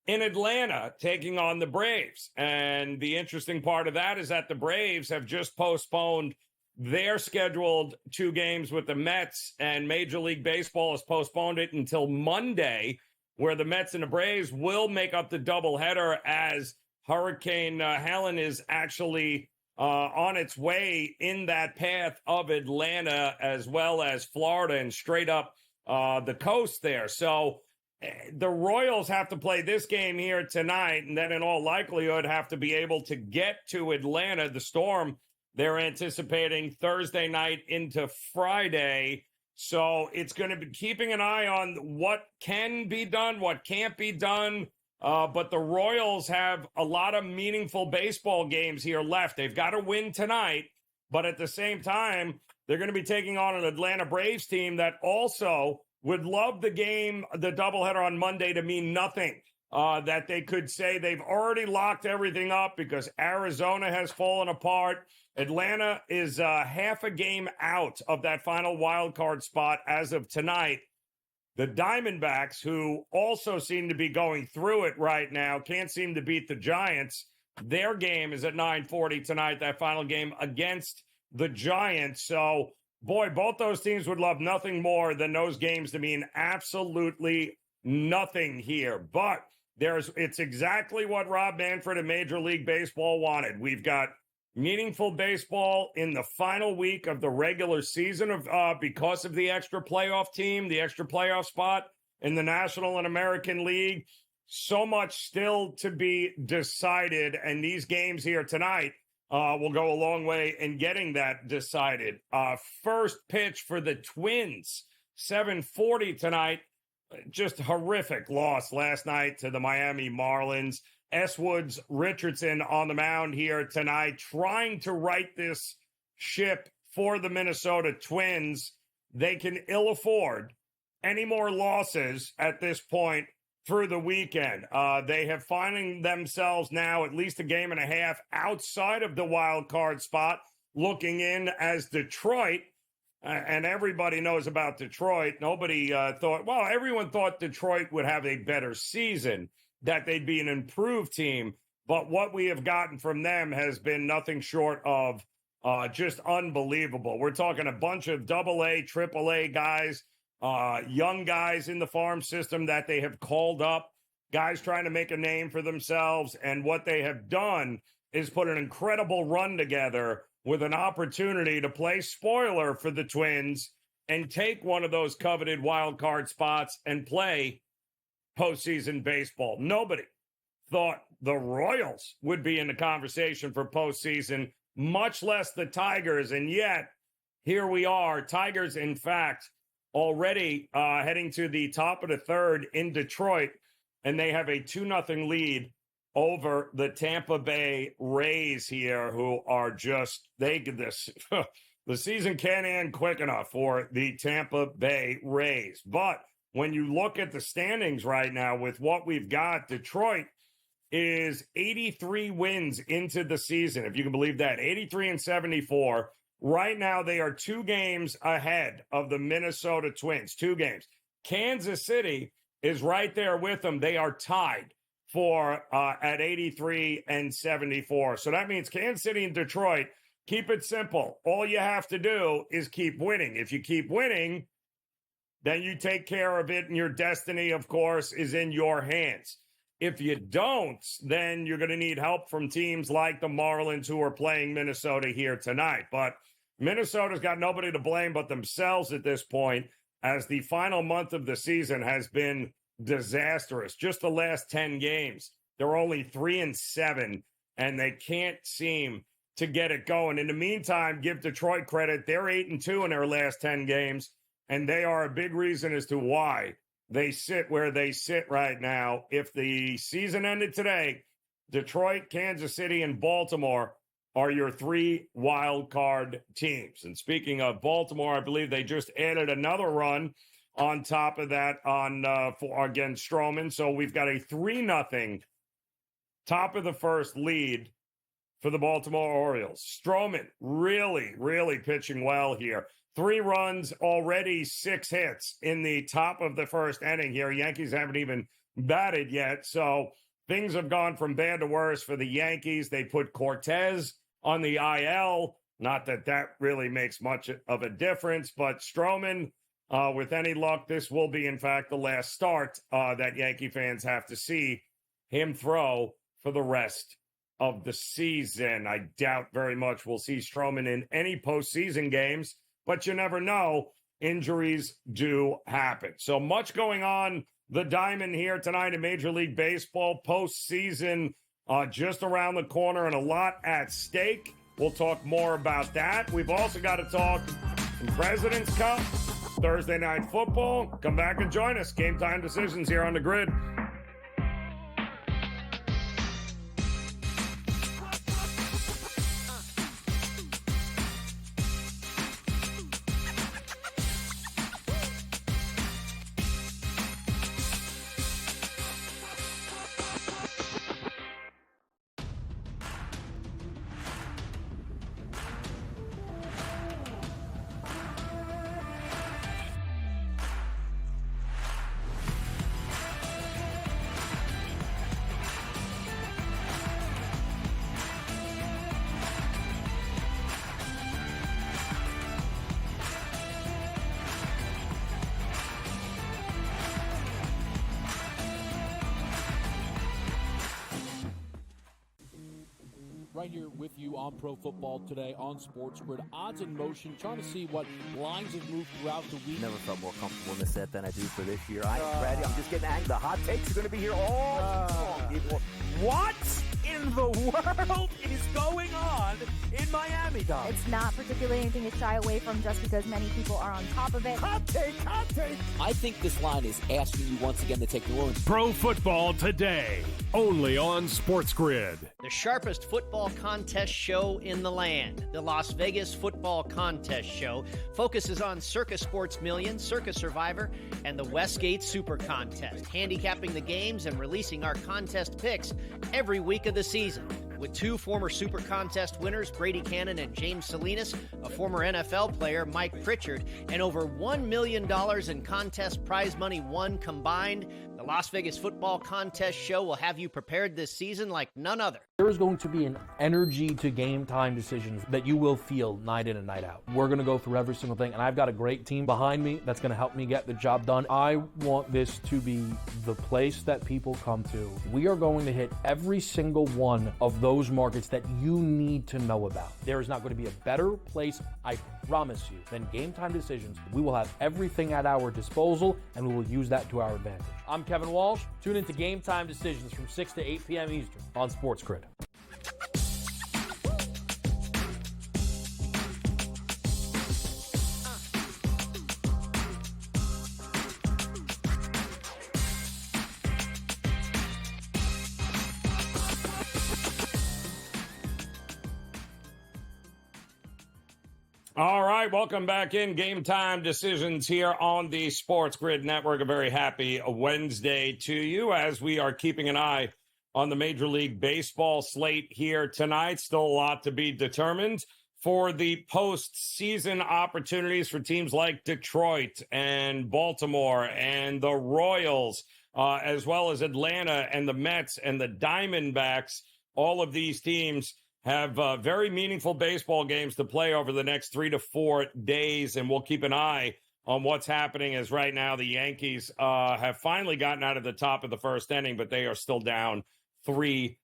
[SPEAKER 5] in Atlanta taking on the Braves. And the interesting part of that is that the Braves have just postponed their scheduled 2 games with the Mets, and Major League Baseball has postponed it until Monday, where the Mets and the Braves will make up the doubleheader as Hurricane Helen is actually on its way in that path of Atlanta as well as Florida and straight up the coast there. So the Royals have to play this game here tonight, and then in all likelihood have to be able to get to Atlanta. The Storm, they're anticipating Thursday night into Friday. So it's going to be keeping an eye on what can be done, what can't be done. But the Royals have a lot of meaningful baseball games here left. They've got to win tonight, but at the same time, they're going to be taking on an Atlanta Braves team that also would love the game, the doubleheader on Monday, to mean nothing. That they could say they've already locked everything up because Arizona has fallen apart. Atlanta is half a game out of that final wild card spot as of tonight. The Diamondbacks, who also seem to be going through it right now, can't seem to beat the Giants. Their game is at 9:40 tonight, that final game against the Giants. So, boy, both those teams would love nothing more than those games to mean absolutely nothing here. But it's exactly what Rob Manfred and Major League Baseball wanted. We've got meaningful baseball in the final week of the regular season because of the extra playoff team, the extra playoff spot in the National and American League. So much still to be decided, and these games here tonight will go a long way in getting that decided. First pitch for the Twins, 7:40 tonight. Just horrific loss last night to the Miami Marlins. S. Woods Richardson on the mound here tonight, trying to right this ship for the Minnesota Twins. They can ill afford any more losses at this point through the weekend. They have finding themselves now at least a game and a half outside of the wild card spot, looking in as Detroit. And everybody knows about Detroit. Nobody everyone thought Detroit would have a better season, that they'd be an improved team. But what we have gotten from them has been nothing short of just unbelievable. We're talking a bunch of AA, AAA guys, young guys in the farm system that they have called up, guys trying to make a name for themselves. And what they have done is put an incredible run together with an opportunity to play spoiler for the Twins and take one of those coveted wild card spots and play postseason baseball. Nobody thought the Royals would be in the conversation for postseason, much less the Tigers. And yet, here we are. Tigers, in fact, already heading to the top of the third in Detroit, and they have a 2-0 lead over the Tampa Bay Rays here, who are just, the season can't end quick enough for the Tampa Bay Rays. But when you look at the standings right now with what we've got, Detroit is 83 wins into the season, if you can believe that, 83-74. Right now, they are 2 games ahead of the Minnesota Twins, 2 games. Kansas City is right there with them. They are tied for at 83-74. So that means Kansas City and Detroit, keep it simple. All you have to do is keep winning. If you keep winning, then you take care of it, and your destiny, of course, is in your hands. If you don't, then you're going to need help from teams like the Marlins, who are playing Minnesota here tonight. But Minnesota's got nobody to blame but themselves at this point, as the final month of the season has been disastrous. Just the last 10 games, they're only 3-7, and they can't seem to get it going. In the meantime, give Detroit credit. They're 8-2 in their last 10 games, and they are a big reason as to why they sit where they sit right now. If the season ended today, Detroit, Kansas City, and Baltimore are your 3 wild card teams. And speaking of Baltimore, I believe they just added another run on top of that for against Stroman. So we've got a 3-0 top of the first lead for the Baltimore Orioles. Stroman really, really pitching well here. 3 runs, already 6 hits in the top of the first inning here. Yankees haven't even batted yet. So things have gone from bad to worse for the Yankees. They put Cortez on the IL. Not that that really makes much of a difference, but Stroman, with any luck, this will be, in fact, the last start that Yankee fans have to see him throw for the rest of the season. I doubt very much we'll see Stroman in any postseason games, but you never know. Injuries do happen. So much going on the diamond here tonight in Major League Baseball. Postseason just around the corner and a lot at stake. We'll talk more about that. We've also got to talk President's Cup, Thursday Night Football. Come back and join us. Game Time Decisions here on the Grid.
[SPEAKER 11] Right here with you on Pro Football Today on SportsGrid. Odds in motion, trying to see what lines have moved throughout the week.
[SPEAKER 6] Never felt more comfortable in the set than I do for this year. Brady, I'm just getting angry. The hot takes are going to be here all long, people. What in the world is going on in Miami, Dom?
[SPEAKER 12] It's not particularly anything to shy away from just because many people are on top of it.
[SPEAKER 6] Hot take, hot take.
[SPEAKER 11] I think this line is asking you once again to take New Orleans.
[SPEAKER 1] Pro Football Today, only on SportsGrid.
[SPEAKER 13] The sharpest football contest show in the land, the Las Vegas Football Contest Show, focuses on Circus Sports Million, Circus Survivor, and the Westgate Super Contest, handicapping the games and releasing our contest picks every week of the season. With 2 former Super Contest winners, Brady Cannon and James Salinas, a former NFL player, Mike Pritchard, and over $1 million in contest prize money won combined, the Las Vegas Football Contest Show will have you prepared this season like none other.
[SPEAKER 9] There is going to be an energy to game time decisions that you will feel night in and night out. We're going to go through every single thing, and I've got a great team behind me that's going to help me get the job done. I want this to be the place that people come to. We are going to hit every single one of those markets that you need to know about. There is not going to be a better place, I promise you, than Game Time Decisions. We will have everything at our disposal, and we will use that to our advantage. I'm Kevin Walsh. Tune into Game Time Decisions from 6 to 8 p.m. Eastern on SportsGrid.
[SPEAKER 5] All right, welcome back in. Game Time Decisions here on the SportsGrid Network. A very happy Wednesday to you as we are keeping an eye on the Major League Baseball slate here tonight. Still a lot to be determined for the postseason opportunities for teams like Detroit and Baltimore and the Royals, as well as Atlanta and the Mets and the Diamondbacks. All of these teams have very meaningful baseball games to play over the next 3 to 4 days, and we'll keep an eye on what's happening as right now the Yankees have finally gotten out of the top of the first inning, but they are still down 3-0.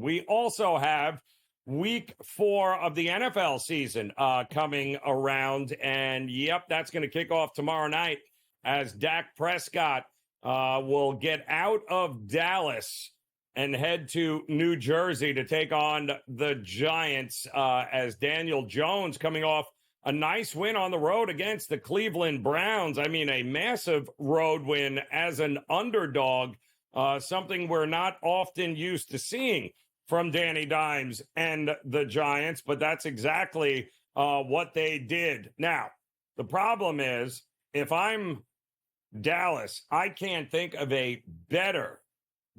[SPEAKER 5] We also have week 4 of the NFL season coming around, and yep, that's going to kick off tomorrow night as Dak Prescott will get out of Dallas and head to New Jersey to take on the Giants as Daniel Jones coming off a nice win on the road against the Cleveland Browns. I mean, a massive road win as an underdog, something we're not often used to seeing from Danny Dimes and the Giants, but that's exactly what they did. Now, the problem is, if I'm Dallas, I can't think of a better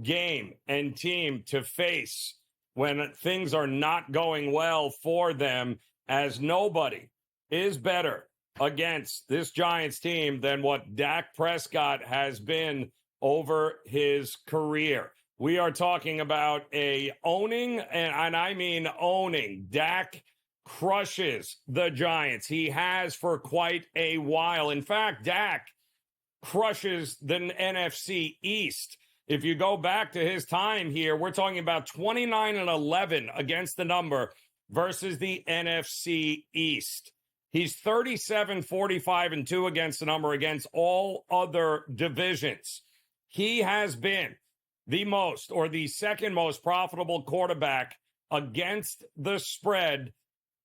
[SPEAKER 5] game and team to face when things are not going well for them, as nobody is better against this Giants team than what Dak Prescott has been over his career. We are talking about a owning, and I mean owning. Dak crushes the Giants. He has for quite a while. In fact, Dak crushes the NFC East. If you go back to his time here, we're talking about 29-11 against the number versus the NFC East. He's 37-45-2 against the number against all other divisions. He has been the most or the second most profitable quarterback against the spread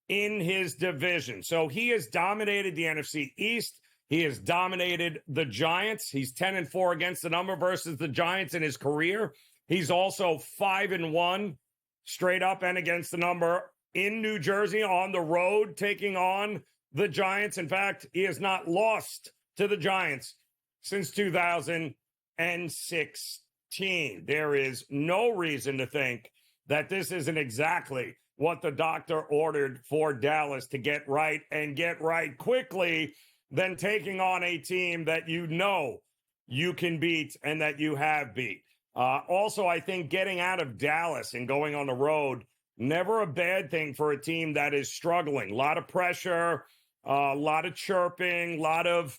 [SPEAKER 5] in his division. So he has dominated the NFC East. He has dominated the Giants. He's 10-4 against the number versus the Giants in his career. He's also 5-1 straight up and against the number in New Jersey on the road, taking on the Giants. In fact, he has not lost to the Giants since 2016. There is no reason to think that this isn't exactly what the doctor ordered for Dallas to get right and get right quickly, than taking on a team that you know you can beat and that you have beat. Also, I think getting out of Dallas and going on the road, never a bad thing for a team that is struggling. A lot of pressure, a lot of chirping, a lot of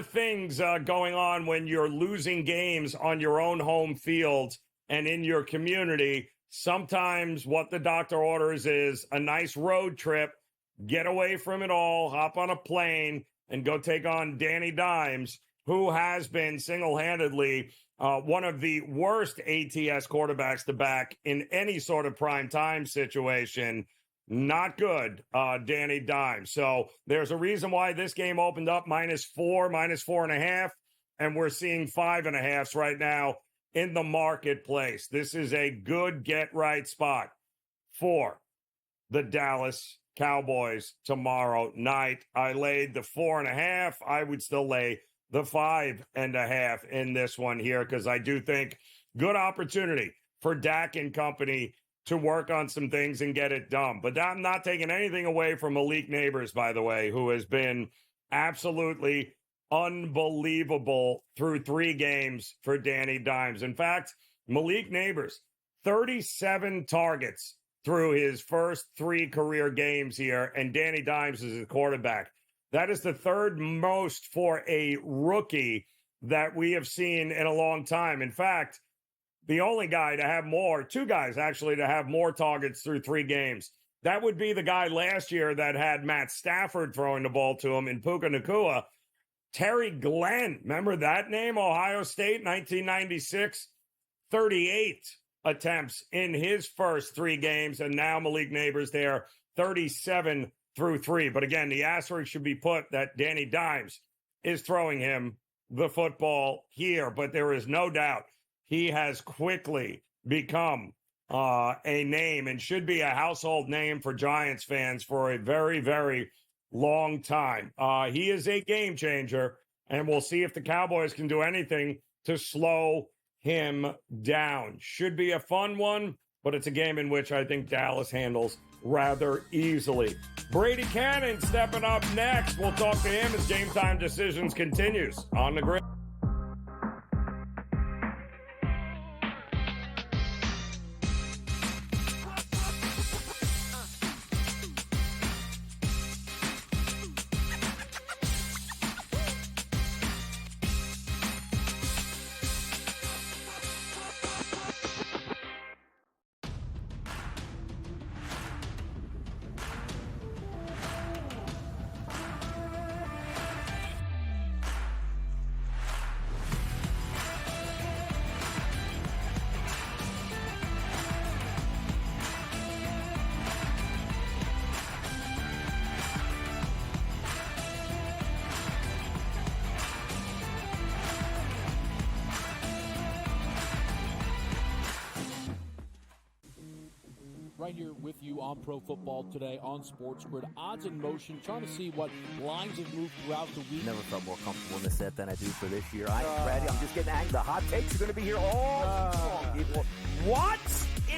[SPEAKER 5] things going on when you're losing games on your own home field and in your community. Sometimes what the doctor orders is a nice road trip, get away from it all, hop on a plane, and go take on Danny Dimes, who has been single-handedly one of the worst ATS quarterbacks to back in any sort of prime time situation. Not good, Danny Dimes. So there's a reason why this game opened up -4, -4.5, and we're seeing 5.5s right now in the marketplace. This is a good get-right spot for the Dallas Cowboys tomorrow night. I laid the 4.5. I would still lay the 5.5 in this one here, because I do think good opportunity for Dak and company to work on some things and get it done. But I'm not taking anything away from Malik Neighbors, by the way, who has been absolutely unbelievable through 3 games for Danny Dimes. In fact, Malik Neighbors, 37 targets through his first 3 career games here, and Danny Dimes is his quarterback. That is the third most for a rookie that we have seen in a long time. In fact, the only guy to have more, 2 guys actually, to have more targets through 3 games, that would be the guy last year that had Matt Stafford throwing the ball to him in Puka Nacua. Terry Glenn, remember that name? Ohio State, 1996, 38 attempts in his first 3 games, and now Malik Neighbors there, 37 through 3. But again, the asterisk should be put that Danny Dimes is throwing him the football here, but there is no doubt he has quickly become a name and should be a household name for Giants fans for a very, very long time. He is a game changer, and we'll see if the Cowboys can do anything to slow him down. Should be a fun one, but it's a game in which I think Dallas handles rather easily. Brady Cannon stepping up next. We'll talk to him as Game Time Decisions continues on the Grid.
[SPEAKER 11] right here with you on Pro Football Today on SportsGrid. Odds in motion, trying to see what lines have moved throughout the week.
[SPEAKER 6] Never felt more comfortable in this set than I do for this year. Brady, I'm just getting angry. The hot takes are going to be here all long, people. What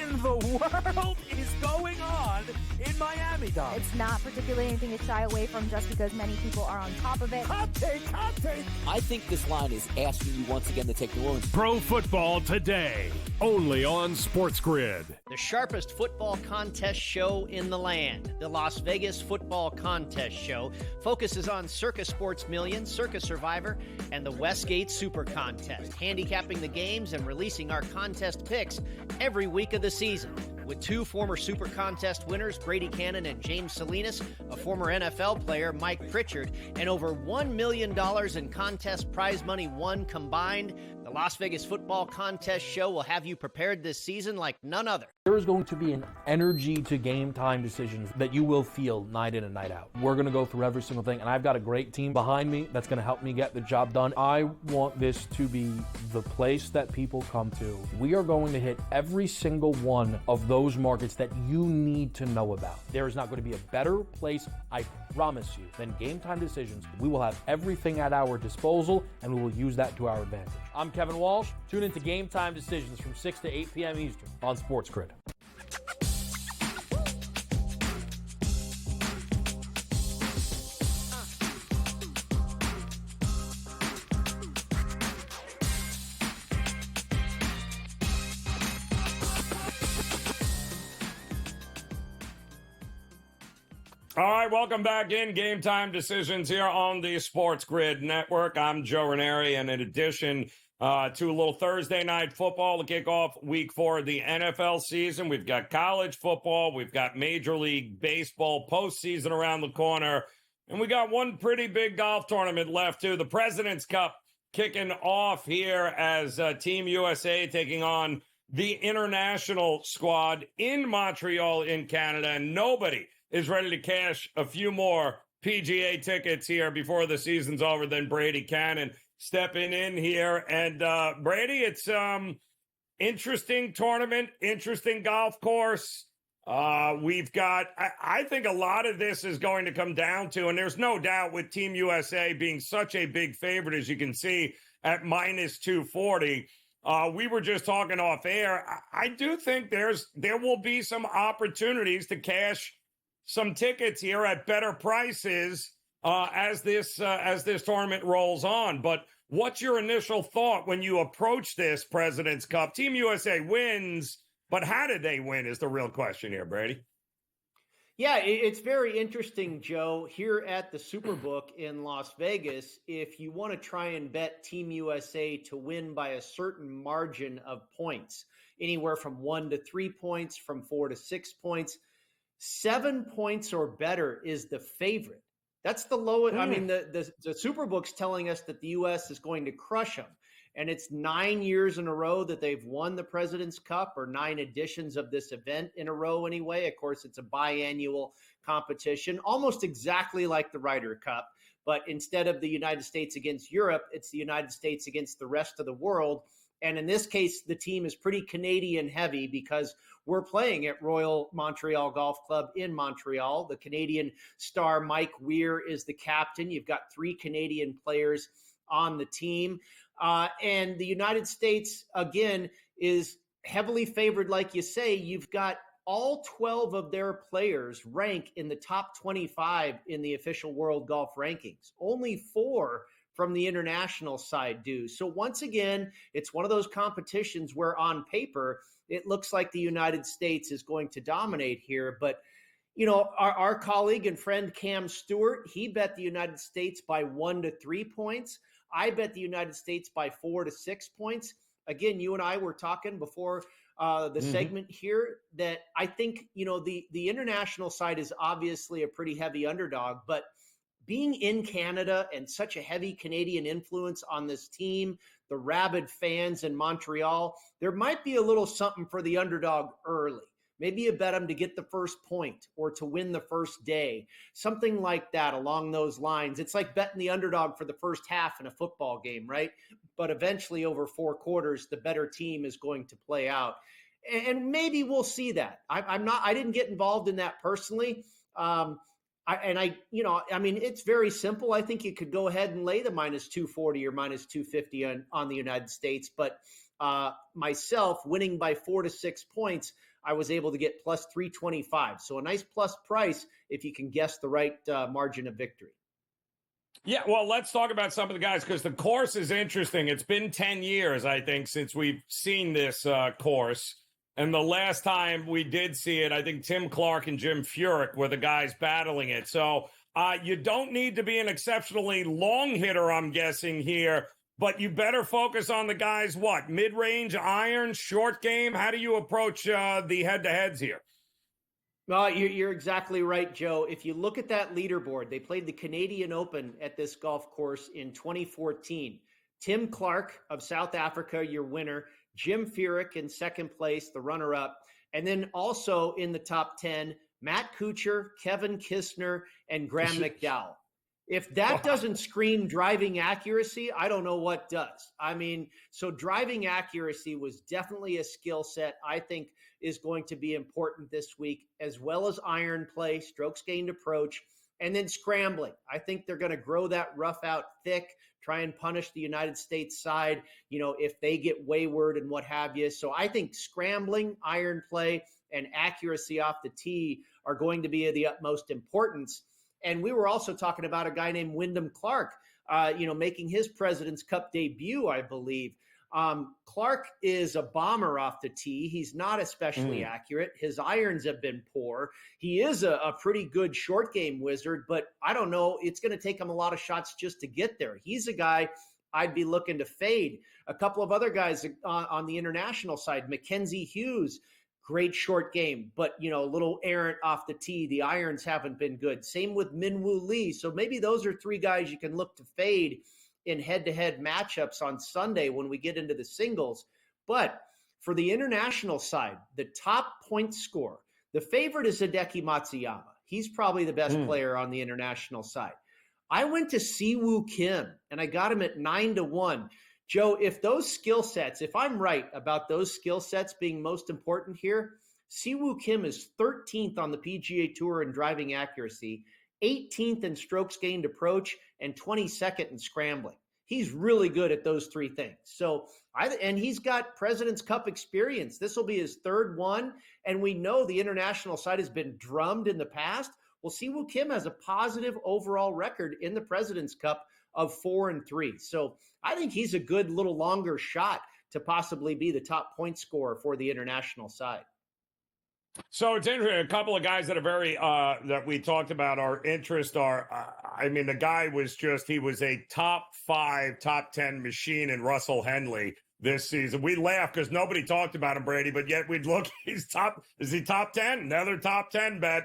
[SPEAKER 6] in the world is going on in Miami, Dom?
[SPEAKER 12] It's not particularly anything to shy away from just because many people are on top of it.
[SPEAKER 6] Hot take, hot take.
[SPEAKER 11] I think this line is asking you once again to take New Orleans.
[SPEAKER 1] Pro Football Today, only on SportsGrid.
[SPEAKER 13] The sharpest football contest show in the land, the Las Vegas Football Contest Show, focuses on Circus Sports Million, Circus Survivor, and the Westgate Super Contest, handicapping the games and releasing our contest picks every week of the season. With two former Super Contest winners, Brady Cannon and James Salinas, a former NFL player, Mike Pritchard, and over $1 million in contest prize money won combined, the Las Vegas Football Contest Show will have you prepared this season like none other.
[SPEAKER 9] There is going to be an energy to game time decisions that you will feel night in and night out. We're going to go through every single thing, and I've got a great team behind me that's going to help me get the job done. I want this to be the place that people come to. We are going to hit every single one of those markets that you need to know about. There is not going to be a better place, I promise you, than GameTime Decisions. We will have everything at our disposal, and we will use that to our advantage. I'm Kevin Walsh. Tune into GameTime Decisions from 6 to 8 p.m. Eastern on SportsGrid.
[SPEAKER 5] All right, welcome back in. Game Time Decisions here on the SportsGrid Network. I'm Joe Raineri, and in addition to a little Thursday night football to kick off week 4 of the NFL season, we've got college football, we've got Major League Baseball postseason around the corner, and we got one pretty big golf tournament left, too. The President's Cup kicking off here as Team USA taking on the international squad in Montreal in Canada, and nobody is ready to cash a few more PGA tickets here before the season's over than Brady Cannon stepping in here. And Brady, it's interesting tournament, interesting golf course. We've got, I think a lot of this is going to come down to, and there's no doubt with Team USA being such a big favorite, as you can see, at minus 240. We were just talking off air. I do think there will be some opportunities to cash some tickets here at better prices as this tournament rolls on. But what's your initial thought when you approach this President's Cup? Team USA wins, but how did they win is the real question here, Brady.
[SPEAKER 13] Yeah, it's very interesting, Joe. Here at the Superbook in Las Vegas, if you want to try and bet Team USA to win by a certain margin of points, anywhere from 1 to 3 points, from 4 to 6 points, 7 points or better is the favorite. That's the lowest. I mean, the Superbook's telling us that the U.S. is going to crush them. And it's 9 years in a row that they've won the President's Cup, or 9 editions of this event in a row anyway. Of course, it's a biannual competition, almost exactly like the Ryder Cup. But instead of the United States against Europe, it's the United States against the rest of the world. And in this case, the team is pretty Canadian heavy because we're playing at Royal Montreal Golf Club in Montreal. The Canadian star Mike Weir is the captain. You've got 3 Canadian players on the team. And the United States, again, is heavily favored, like you say. You've got all 12 of their players rank in the top 25 in the official world golf rankings. Only 4 from the international side do. So once again, it's one of those competitions where on paper, it looks like the United States is going to dominate here. But, you know, our colleague and friend Cam Stewart, he bet the United States by 1 to 3 points. I bet the United States by 4 to 6 points. Again, you and I were talking before the segment here that I think, you know, the international side is obviously a pretty heavy underdog, but being in Canada and such a heavy Canadian influence on this team, the rabid fans in Montreal, there might be a little something for the underdog early. Maybe you bet them to get the first point or to win the first day, something like that along those lines. It's like betting the underdog for the first half in a football game, right? But eventually over 4 quarters, the better team is going to play out. And maybe we'll see that. I didn't get involved in that personally. It's very simple. I think you could go ahead and lay the minus 240 or minus 250 on the United States. But myself winning by 4 to 6 points, I was able to get plus 325. So a nice plus price if you can guess the right margin of victory.
[SPEAKER 5] Yeah, well, let's talk about some of the guys because the course is interesting. It's been 10 years, I think, since we've seen this course. And the last time we did see it, I think Tim Clark and Jim Furyk were the guys battling it. So you don't need to be an exceptionally long hitter, I'm guessing, here. But you better focus on the guys, what, mid-range, iron, short game? How do you approach the head-to-heads here?
[SPEAKER 13] Well, you're exactly right, Joe. If you look at that leaderboard, they played the Canadian Open at this golf course in 2014. Tim Clark of South Africa, your winner. Jim Furyk in second place, the runner-up. And then also in the top 10, Matt Kuchar, Kevin Kisner, and Graham McDowell. If that doesn't scream driving accuracy, I don't know what does. So driving accuracy was definitely a skill set I think is going to be important this week, as well as iron play, strokes gained approach, and then scrambling. I think they're going to grow that rough out thick, try and punish the United States side, if they get wayward and what have you. So I think scrambling, iron play, and accuracy off the tee are going to be of the utmost importance. And we were also talking about a guy named Wyndham Clark, making his President's Cup debut, I believe. Clark is a bomber off the tee. He's not especially accurate. His irons have been poor. He is a pretty good short game wizard, but I don't know. It's going to take him a lot of shots just to get there. He's a guy I'd be looking to fade. A couple of other guys on the international side, Mackenzie Hughes, great short game, but, a little errant off the tee. The irons haven't been good. Same with Minwoo Lee. So maybe those are three guys you can look to fade in head-to-head matchups on Sunday when we get into the singles. But for the international side, the top point scorer, the favorite is Hideki Matsuyama. He's probably the best player on the international side. I went to Siwoo Kim, and I got him at 9-1. Joe, if those skill sets, if I'm right about those skill sets being most important here, Siwoo Kim is 13th on the PGA Tour in driving accuracy, 18th in strokes gained approach, and 22nd in scrambling. He's really good at those three things. And he's got President's Cup experience. This will be his third one, and we know the international side has been drummed in the past. Well, Siwoo Kim has a positive overall record in the President's Cup of 4-3. So I think he's a good little longer shot to possibly be the top point scorer for the international side.
[SPEAKER 5] So it's interesting. A couple of guys that are very that we talked about our interest are. The guy was he was a top 5, top 10 machine in Russell Henley this season. We laugh because nobody talked about him, Brady, but yet we'd look. Is he top 10? Another top 10 bet.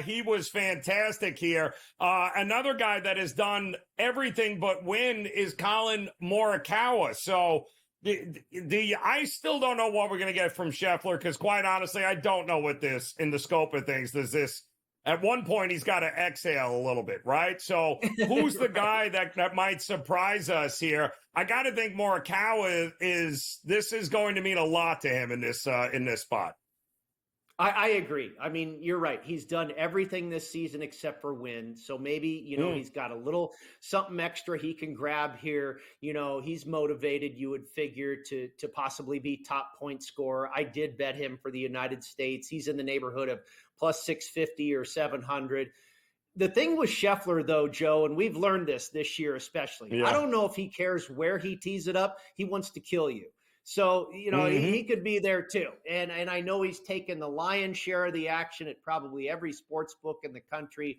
[SPEAKER 5] He was fantastic here. Another guy that has done everything but win is Colin Morikawa. So. I still don't know what we're going to get from Scheffler because, quite honestly, I don't know what this, in the scope of things, does this. At one point, he's got to exhale a little bit, right? So who's the guy that might surprise us here? I got to think Morikawa this is going to mean a lot to him in this spot.
[SPEAKER 13] I agree. You're right. He's done everything this season except for win. So maybe, he's got a little something extra he can grab here. He's motivated, you would figure, to possibly be top point scorer. I did bet him for the United States. He's in the neighborhood of plus 650 or 700. The thing with Scheffler, though, Joe, and we've learned this year especially, I don't know if he cares where he tees it up. He wants to kill you. So, he could be there too. And I know he's taken the lion's share of the action at probably every sports book in the country,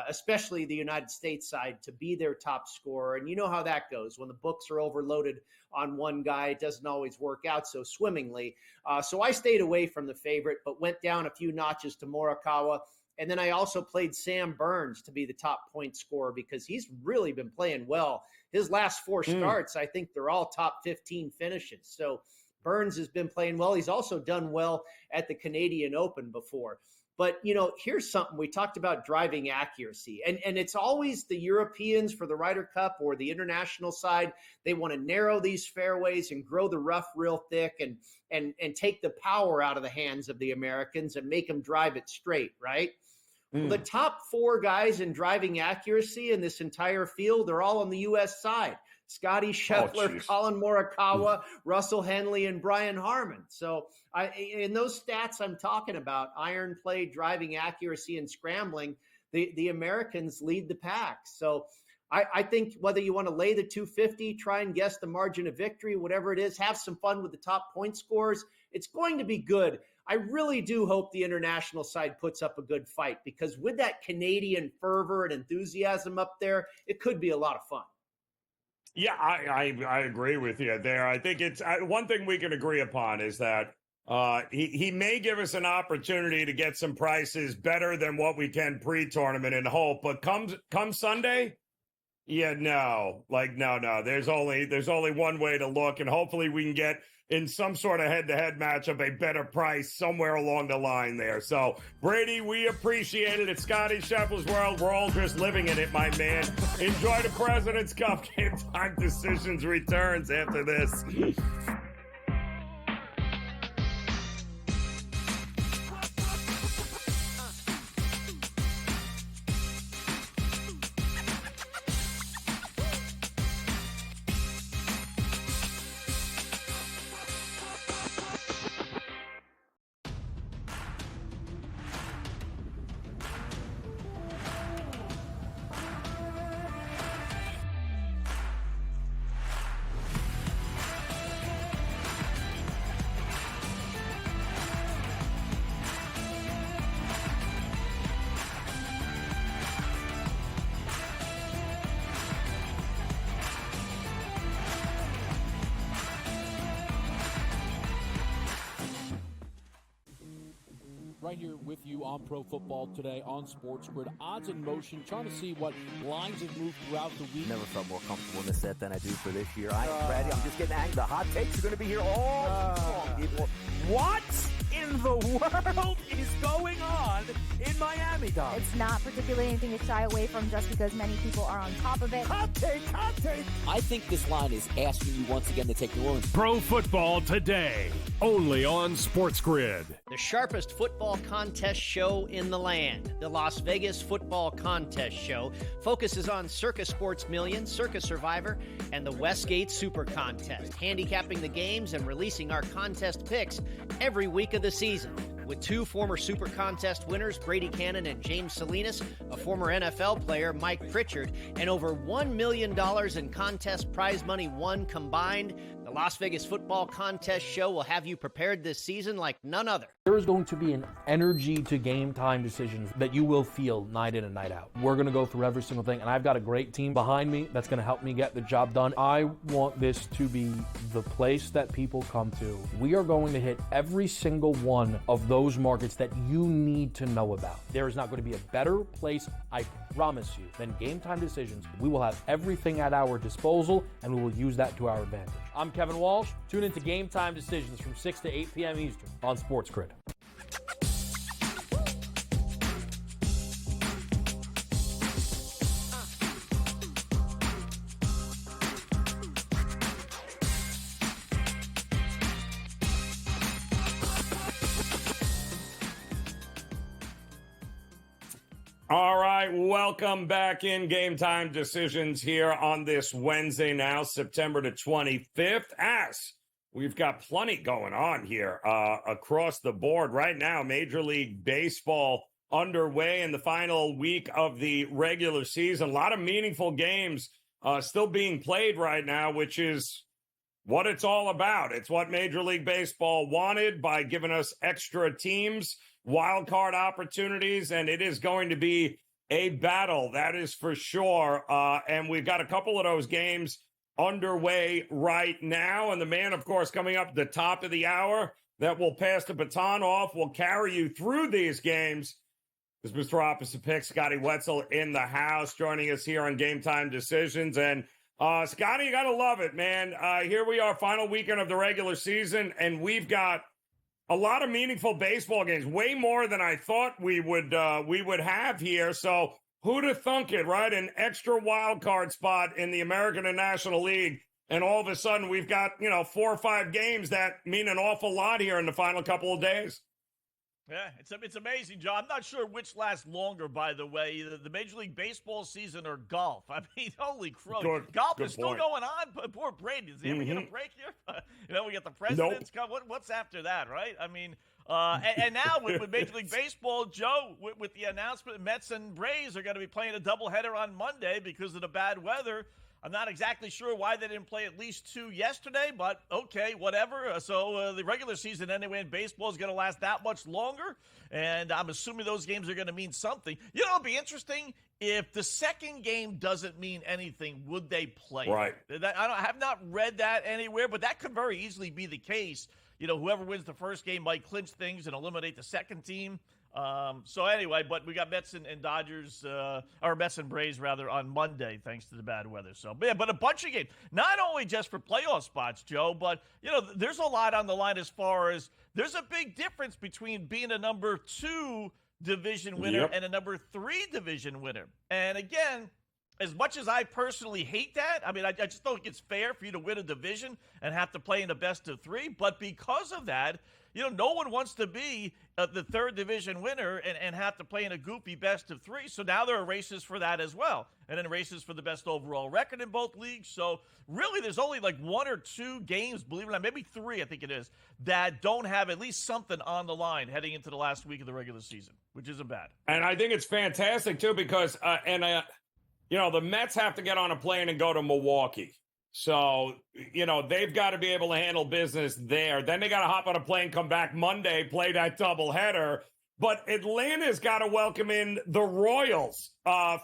[SPEAKER 13] especially the United States side, to be their top scorer. And you know how that goes. When the books are overloaded on one guy, it doesn't always work out so swimmingly. So I stayed away from the favorite, but went down a few notches to Morikawa. And then I also played Sam Burns to be the top point scorer because he's really been playing well. His last 4 starts, I think they're all top 15 finishes. So Burns has been playing well. He's also done well at the Canadian Open before. But, here's something. We talked about driving accuracy, and it's always the Europeans for the Ryder Cup or the international side. They want to narrow these fairways and grow the rough real thick and take the power out of the hands of the Americans and make them drive it straight, right? Well, the top 4 guys in driving accuracy in this entire field are all on the U.S. side. Scotty Scheffler, Colin Morikawa, Russell Henley, and Brian Harman. So in those stats I'm talking about, iron play, driving accuracy, and scrambling, the Americans lead the pack. So I think whether you want to lay the 250, try and guess the margin of victory, whatever it is, have some fun with the top point scores. It's going to be good. I really do hope the international side puts up a good fight, because with that Canadian fervor and enthusiasm up there, it could be a lot of fun.
[SPEAKER 5] Yeah, I agree with you there. I think it's one thing we can agree upon is that he may give us an opportunity to get some prices better than what we can pre-tournament and hope. But come Sunday, no. There's only one way to look, and hopefully we can get in some sort of head-to-head matchup a better price somewhere along the line there. So, Brady, we appreciate it. It's Scotty Scheffler's World. We're all just living in it, my man. Enjoy the President's Cup. Game Time Decisions returns after this.
[SPEAKER 11] Right here with you on Pro Football Today on SportsGrid. Odds in motion, trying to see what lines have moved throughout the week.
[SPEAKER 6] Never felt more comfortable in this set than I do for this year. Brady, I'm just getting angry. The hot takes are going to be here all people. What in the world is going on in Miami, Dom?
[SPEAKER 12] It's not particularly anything to shy away from, just because many people are on top of it.
[SPEAKER 6] Hot take.
[SPEAKER 11] I think this line is asking you once again to take New Orleans.
[SPEAKER 1] Pro Football Today, only on SportsGrid.
[SPEAKER 13] The sharpest football contest show in the land, the Las Vegas Football Contest Show, focuses on Circa Sports Million, Circa Survivor, and the Westgate Super Contest, handicapping the games and releasing our contest picks every week of the season. With 2 former Super Contest winners, Brady Cannon and James Salinas, a former NFL player, Mike Pritchard, and over $1 million in contest prize money won combined, the Las Vegas Football Contest Show will have you prepared this season like none other.
[SPEAKER 9] There is going to be an energy to Game Time Decisions that you will feel night in and night out. We're going to go through every single thing, and I've got a great team behind me that's going to help me get the job done. I want this to be the place that people come to. We are going to hit every single one of those markets that you need to know about. There is not going to be a better place, I promise you, than Game Time Decisions. We will have everything at our disposal, and we will use that to our advantage. I'm Kevin Walsh. Tune into Game Time Decisions from 6 to 8 p.m. Eastern on SportsGrid.
[SPEAKER 5] All right, welcome back in Game Time Decisions here on this Wednesday now, September the 25th, as we've got plenty going on here across the board right now. Major League Baseball underway in the final week of the regular season. A lot of meaningful games still being played right now, which is what it's all about. It's what Major League Baseball wanted by giving us extra teams, wild card opportunities, and it is going to be a battle, that is for sure. And we've got a couple of those games underway right now. And the man, of course, coming up at the top of the hour that will pass the baton off, will carry you through these games, is Mr. Opposite Pick, Scotty Wetzel, in the house, joining us here on Game Time Decisions. And Scotty, you got to love it, man. Here we are, final weekend of the regular season, and we've got a lot of meaningful baseball games, way more than I thought we would have here. So who'd have thunk it, right? An extra wild card spot in the American and National League. And all of a sudden we've got, 4 or 5 games that mean an awful lot here in the final couple of days.
[SPEAKER 10] Yeah, it's amazing, Joe. I'm not sure which lasts longer, by the way, either the Major League Baseball season or golf. I mean, holy crow. Golf is still going on. Poor Brady. Is he ever get a break here? We got the President's Cup. What's after that, right? I mean, and now with Major League Baseball, Joe, with the announcement, Mets and Braves are going to be playing a doubleheader on Monday because of the bad weather. I'm not exactly sure why they didn't play at least 2 yesterday, but okay, whatever. So the regular season anyway in baseball is going to last that much longer, and I'm assuming those games are going to mean something. It'll be interesting if the second game doesn't mean anything. Would they play?
[SPEAKER 5] Right.
[SPEAKER 10] I have not read that anywhere, but that could very easily be the case. Whoever wins the first game might clinch things and eliminate the second team. So anyway, but we got Mets and Dodgers, or Mets and Braves rather, on Monday, thanks to the bad weather. So, but a bunch of games, not only just for playoff spots, Joe, but, there's a lot on the line as far as there's a big difference between being a number 2 division winner and a number 3 division winner. And again, as much as I personally hate that, I mean, I just don't think it's fair for you to win a division and have to play in the best of 3. But because of that, no one wants to be the 3rd division winner and have to play in a goofy best of 3. So now there are races for that as well. And then races for the best overall record in both leagues. So really there's only like 1 or 2 games, believe it or not, maybe 3, I think it is, that don't have at least something on the line heading into the last week of the regular season, which isn't bad.
[SPEAKER 5] And I think it's fantastic too because, the Mets have to get on a plane and go to Milwaukee. So, they've got to be able to handle business there. Then they got to hop on a plane, come back Monday, play that doubleheader. But Atlanta's got to welcome in the Royals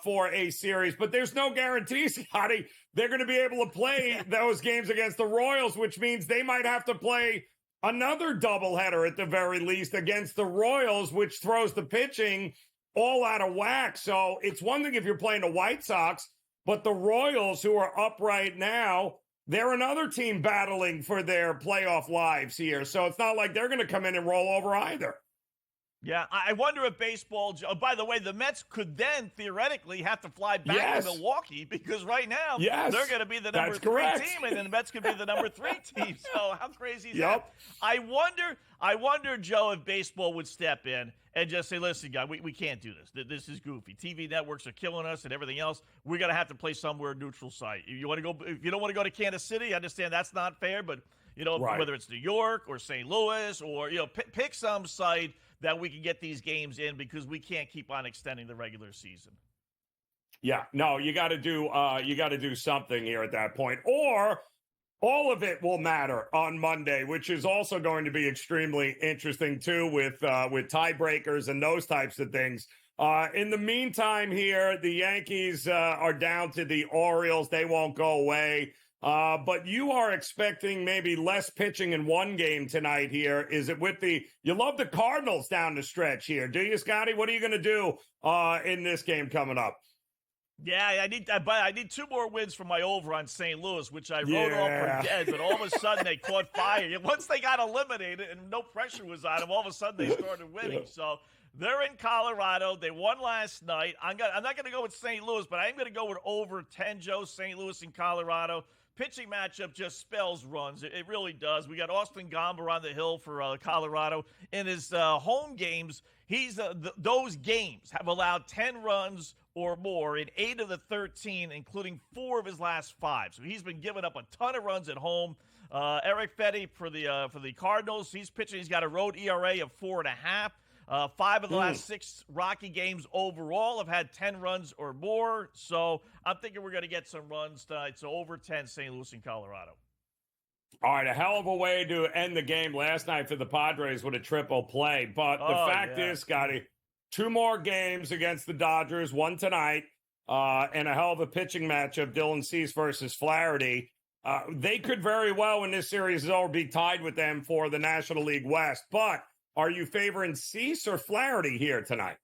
[SPEAKER 5] for a series. But there's no guarantee, Scotty, they're going to be able to play those games against the Royals, which means they might have to play another doubleheader at the very least against the Royals, which throws the pitching all out of whack. So it's one thing if you're playing the White Sox, but the Royals, who are up right now, they're another team battling for their playoff lives here. So it's not like they're going to come in and roll over either.
[SPEAKER 10] Yeah, I wonder if baseball, by the way, the Mets could then theoretically have to fly back to Milwaukee because right now they're going to be the number 3 team and then the Mets could be the number 3 team. So how crazy is that? I wonder, Joe, if baseball would step in and just say, listen, guys, we can't do this. This is goofy. TV networks are killing us and everything else. We're going to have to play somewhere neutral site. If you don't want to go to Kansas City, I understand that's not fair, but, whether it's New York or St. Louis or, pick some site that we can get these games in because we can't keep on extending the regular season.
[SPEAKER 5] Yeah, no, you got to do something here at that point, or all of it will matter on Monday, which is also going to be extremely interesting too, with tiebreakers and those types of things. In the meantime, here the Yankees are down to the Orioles; they won't go away. But you are expecting maybe less pitching in one game tonight here. Is it you love the Cardinals down the stretch here, do you, Scotty? What are you going to do in this game coming up?
[SPEAKER 10] Yeah, I need 2 more wins from my over on St. Louis, which I wrote off for dead, but all of a sudden they caught fire. Once they got eliminated and no pressure was on them, all of a sudden they started winning. So they're in Colorado. They won last night. I'm not going to go with St. Louis, but I am going to go with over 10, Joe, St. Louis and Colorado. Pitching matchup just spells runs. It really does. We got Austin Gomber on the hill for Colorado. In his home games, those games have allowed 10 runs or more in 8 of the 13, including 4 of his last 5. So he's been giving up a ton of runs at home. Eric Fetty for the Cardinals, he's pitching. He's got a road ERA of 4.5. 5 of the last 6 Rocky games overall have had 10 runs or more. So I'm thinking we're going to get some runs tonight. So over 10, St. Louis and Colorado.
[SPEAKER 5] All right, a hell of a way to end the game last night for the Padres with a triple play. But the fact is, Scotty, 2 more games against the Dodgers, 1 tonight, and a hell of a pitching matchup, Dylan Cease versus Flaherty. They could very well, when this series is over, be tied with them for the National League West. But are you favoring Cease or Flaherty here tonight?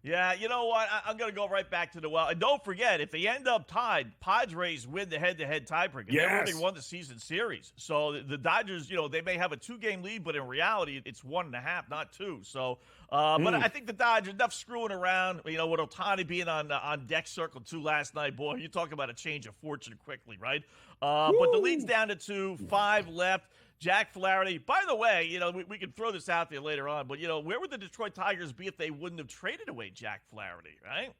[SPEAKER 10] Yeah, you know what? I'm going to go right back to the well. And don't forget, if they end up tied, Padres win the head-to-head tiebreaker. Yes. They've already won the season series. So the Dodgers, they may have a 2-game lead, but in reality, it's 1.5, not 2. So, but I think the Dodgers, enough screwing around, with Ohtani being on deck circle 2 last night. Boy, you talk about a change of fortune quickly, right? But the lead's down to 2, 5 left. Jack Flaherty, by the way, we can throw this out there later on, but, where would the Detroit Tigers be if they wouldn't have traded away Jack Flaherty, right?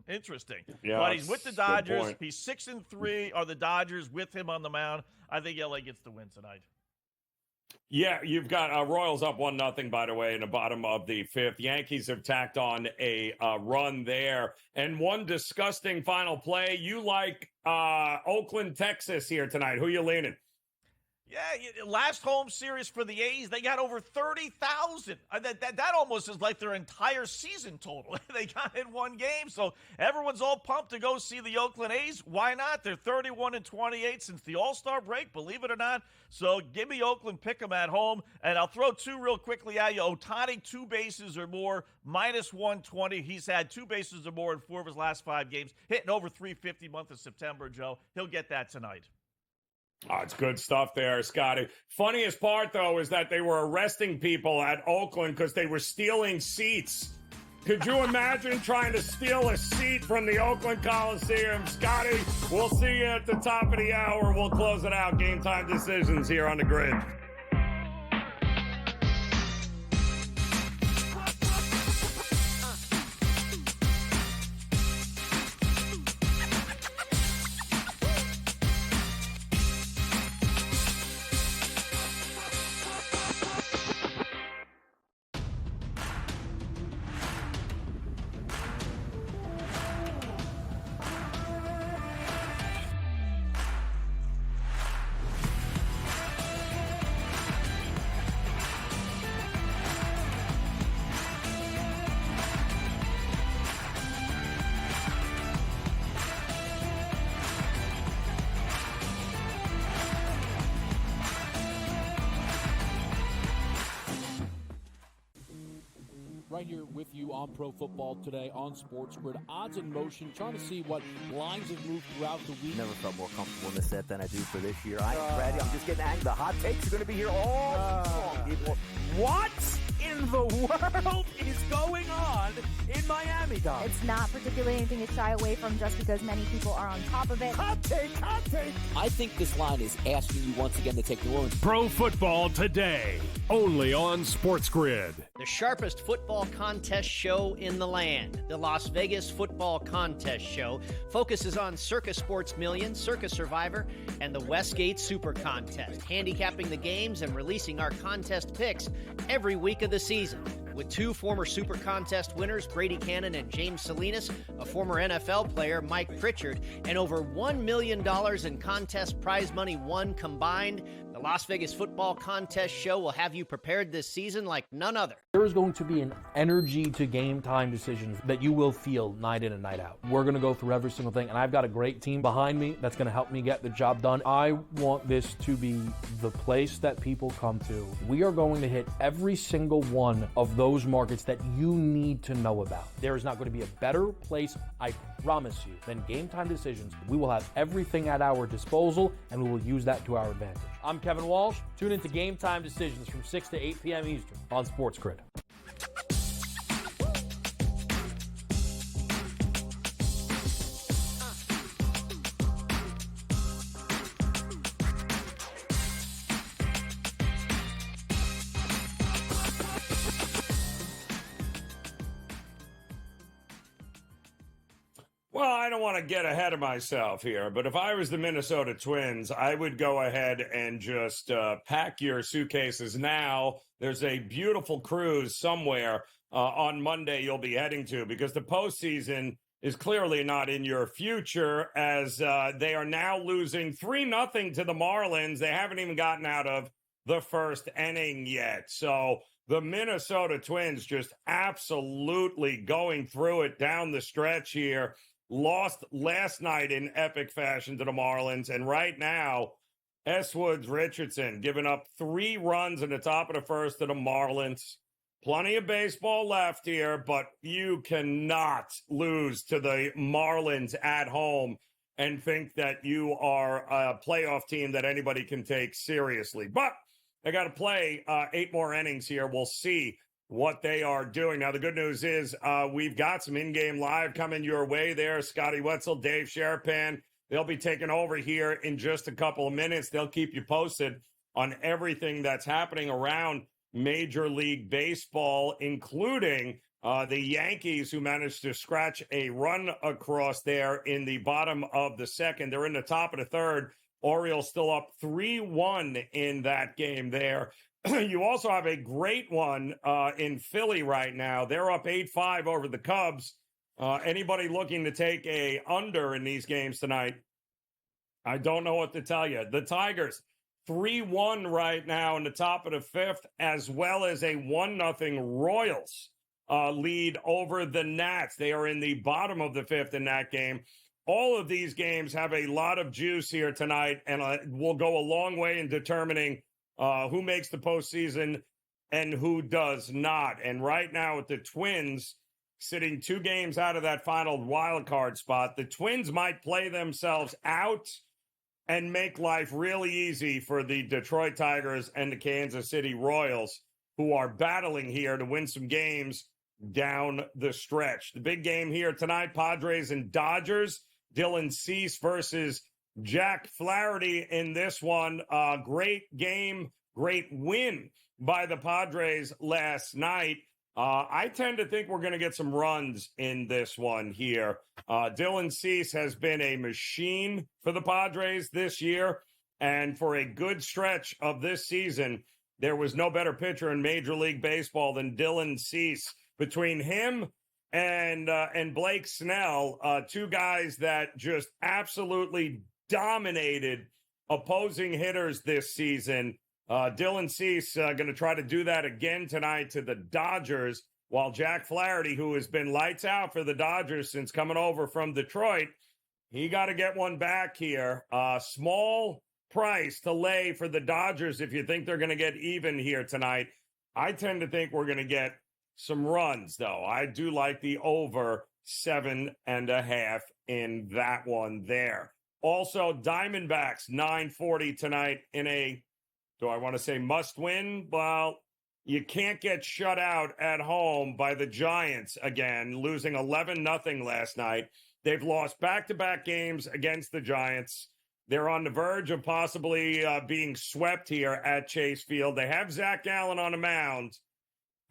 [SPEAKER 10] Interesting.
[SPEAKER 5] Yeah,
[SPEAKER 10] but he's with the Dodgers. He's 6-3. Are the Dodgers with him on the mound? I think LA gets the win tonight.
[SPEAKER 5] Yeah, you've got Royals up 1-0, by the way, in the bottom of the 5th. Yankees have tacked on a run there. And one disgusting final play. You like Oakland, Texas here tonight. Who you leaning?
[SPEAKER 10] Yeah, last home series for the A's, they got over 30,000. That almost is like their entire season total. They got in one game, so everyone's all pumped to go see the Oakland A's. Why not? They're 31-28 since the All-Star break, believe it or not. So give me Oakland, pick them at home, and I'll throw 2 real quickly at you. Ohtani, 2 bases or more, -120. He's had 2 bases or more in 4 of his last 5 games, hitting over 350 month of September, Joe. He'll get that tonight.
[SPEAKER 5] Oh, it's good stuff there, Scotty. Funniest part, though, is that they were arresting people at Oakland because they were stealing seats. Could you imagine trying to steal a seat from the Oakland Coliseum? Scotty, we'll see you at the top of the hour. We'll close it out. Game Time Decisions here on the Grid.
[SPEAKER 11] Right here with you on Pro Football Today on SportsGrid. Odds in motion, trying to see what lines have moved throughout the week.
[SPEAKER 6] Never felt more comfortable in this set than I do for this year. Brady, I'm just getting angry. The hot takes are going to be here all long, people. What in the world is going on in Miami, Dom?
[SPEAKER 12] It's not particularly anything to shy away from just because many people are on top of it.
[SPEAKER 6] Hot take, hot take.
[SPEAKER 11] I think this line is asking you once again to take New Orleans.
[SPEAKER 1] Pro Football Today, only on SportsGrid.
[SPEAKER 13] The sharpest football contest show in the land, the Las Vegas Football Contest Show, focuses on Circa Sports Million, Circa Survivor, and the Westgate Super Contest, handicapping the games and releasing our contest picks every week of the season. With 2 former Super Contest winners, Brady Cannon and James Salinas, a former NFL player, Mike Pritchard, and over $1 million in contest prize money won combined, the Las Vegas Football Contest Show will have you prepared this season like none other.
[SPEAKER 9] There is going to be an energy to Game Time Decisions that you will feel night in and night out. We're going to go through every single thing, and I've got a great team behind me that's going to help me get the job done. I want this to be the place that people come to. We are going to hit every single one of those markets that you need to know about. There is not going to be a better place, I promise you, than Game Time Decisions. We will have everything at our disposal, and we will use that to our advantage. I'm Kevin Walsh. Tune into Game Time Decisions from 6 to 8 p.m. Eastern on SportsGrid.
[SPEAKER 5] Well, I don't want to get ahead of myself here, but if I was the Minnesota Twins, I would go ahead and just pack your suitcases now. There's a beautiful cruise somewhere on Monday you'll be heading to, because the postseason is clearly not in your future, as they are now losing 3-0 to the Marlins. They haven't even gotten out of the first inning yet. So the Minnesota Twins just absolutely going through it down the stretch here. Lost last night in epic fashion to the Marlins, and right now, S. Woods Richardson giving up 3 runs in the top of the first to the Marlins. Plenty of baseball left here, but you cannot lose to the Marlins at home and think that you are a playoff team that anybody can take seriously. But they got to play 8 more innings here. We'll see what they are doing. Now, the good news is we've got some in-game live coming your way there. Scotty Wetzel, Dave Sherapan, they'll be taking over here in just a couple of minutes. They'll keep you posted on everything that's happening around Major League Baseball, including the Yankees, who managed to scratch a run across there in the bottom of the second. They're in the top of the third. Orioles still up 3-1 in that game there. You also have a great one in Philly right now. They're up 8-5 over the Cubs. Anybody looking to take a under in these games tonight, I don't know what to tell you. The Tigers, 3-1 right now in the top of the fifth, as well as a 1-0 Royals lead over the Nats. They are in the bottom of the fifth in that game. All of these games have a lot of juice here tonight, and will go a long way in determining who makes the postseason and who does not. And right now with the Twins sitting 2 games out of that final wild card spot, the Twins might play themselves out and make life really easy for the Detroit Tigers and the Kansas City Royals, who are battling here to win some games down the stretch. The big game here tonight, Padres and Dodgers. Dylan Cease versus Jack Flaherty in this one. Great game, great win by the Padres last night. I tend to think we're going to get some runs in this one here. Dylan Cease has been a machine for the Padres this year, and for a good stretch of this season, there was no better pitcher in Major League Baseball than Dylan Cease. Between him and Blake Snell, 2 guys that just absolutely dominated opposing hitters this season. Dylan Cease going to try to do that again tonight to the Dodgers, while Jack Flaherty, who has been lights out for the Dodgers since coming over from Detroit, he got to get one back here. Small price to lay for the Dodgers if you think they're going to get even here tonight. I tend to think we're going to get some runs, though. I do like the over 7.5 in that one there. Also, Diamondbacks 9:40 tonight in a, do I want to say must win? Well, you can't get shut out at home by the Giants again, losing 11-0 last night. They've lost back-to-back games against the Giants. They're on the verge of possibly being swept here at Chase Field. They have Zach Gallen on the mound.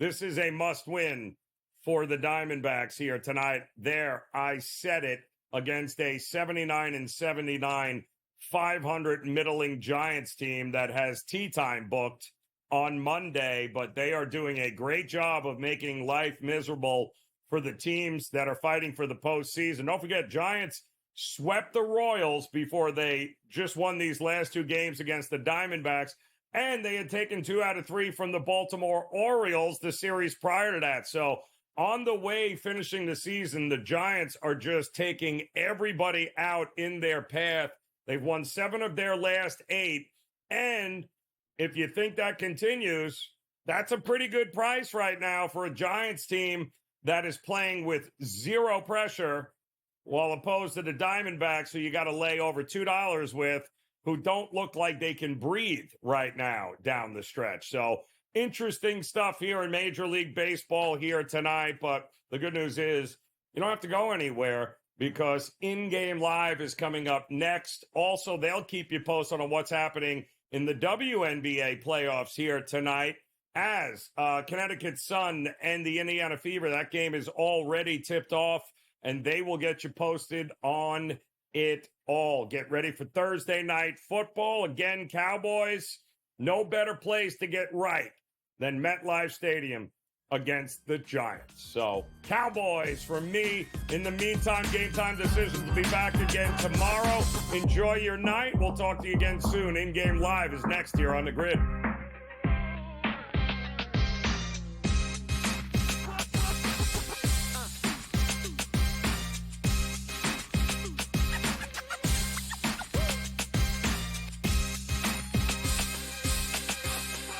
[SPEAKER 5] This is a must-win for the Diamondbacks here tonight. There, I said it, against a 79-79, 500 middling Giants team that has tea time booked on Monday, but they are doing a great job of making life miserable for the teams that are fighting for the postseason. Don't forget, Giants swept the Royals before they just won these last 2 games against the Diamondbacks, and they had taken 2 out of 3 from the Baltimore Orioles the series prior to that. So on the way finishing the season, the Giants are just taking everybody out in their path. They've won 7 of their last 8, and if you think that continues, that's a pretty good price right now for a Giants team that is playing with 0 pressure, while opposed to the Diamondbacks, who you got to lay over $2 with, who don't look like they can breathe right now down the stretch. So interesting stuff here in Major League Baseball here tonight, but the good news is you don't have to go anywhere because In-Game Live is coming up next. Also, they'll keep you posted on what's happening in the WNBA playoffs here tonight as Connecticut Sun and the Indiana Fever. That game is already tipped off, and they will get you posted on it all. Get ready for Thursday night football. Again, Cowboys, no better place to get right than MetLife Stadium against the Giants. So, Cowboys from me. In the meantime, Game Time Decisions will be back again tomorrow. Enjoy your night. We'll talk to you again soon. In-Game Live is next here on the Grid.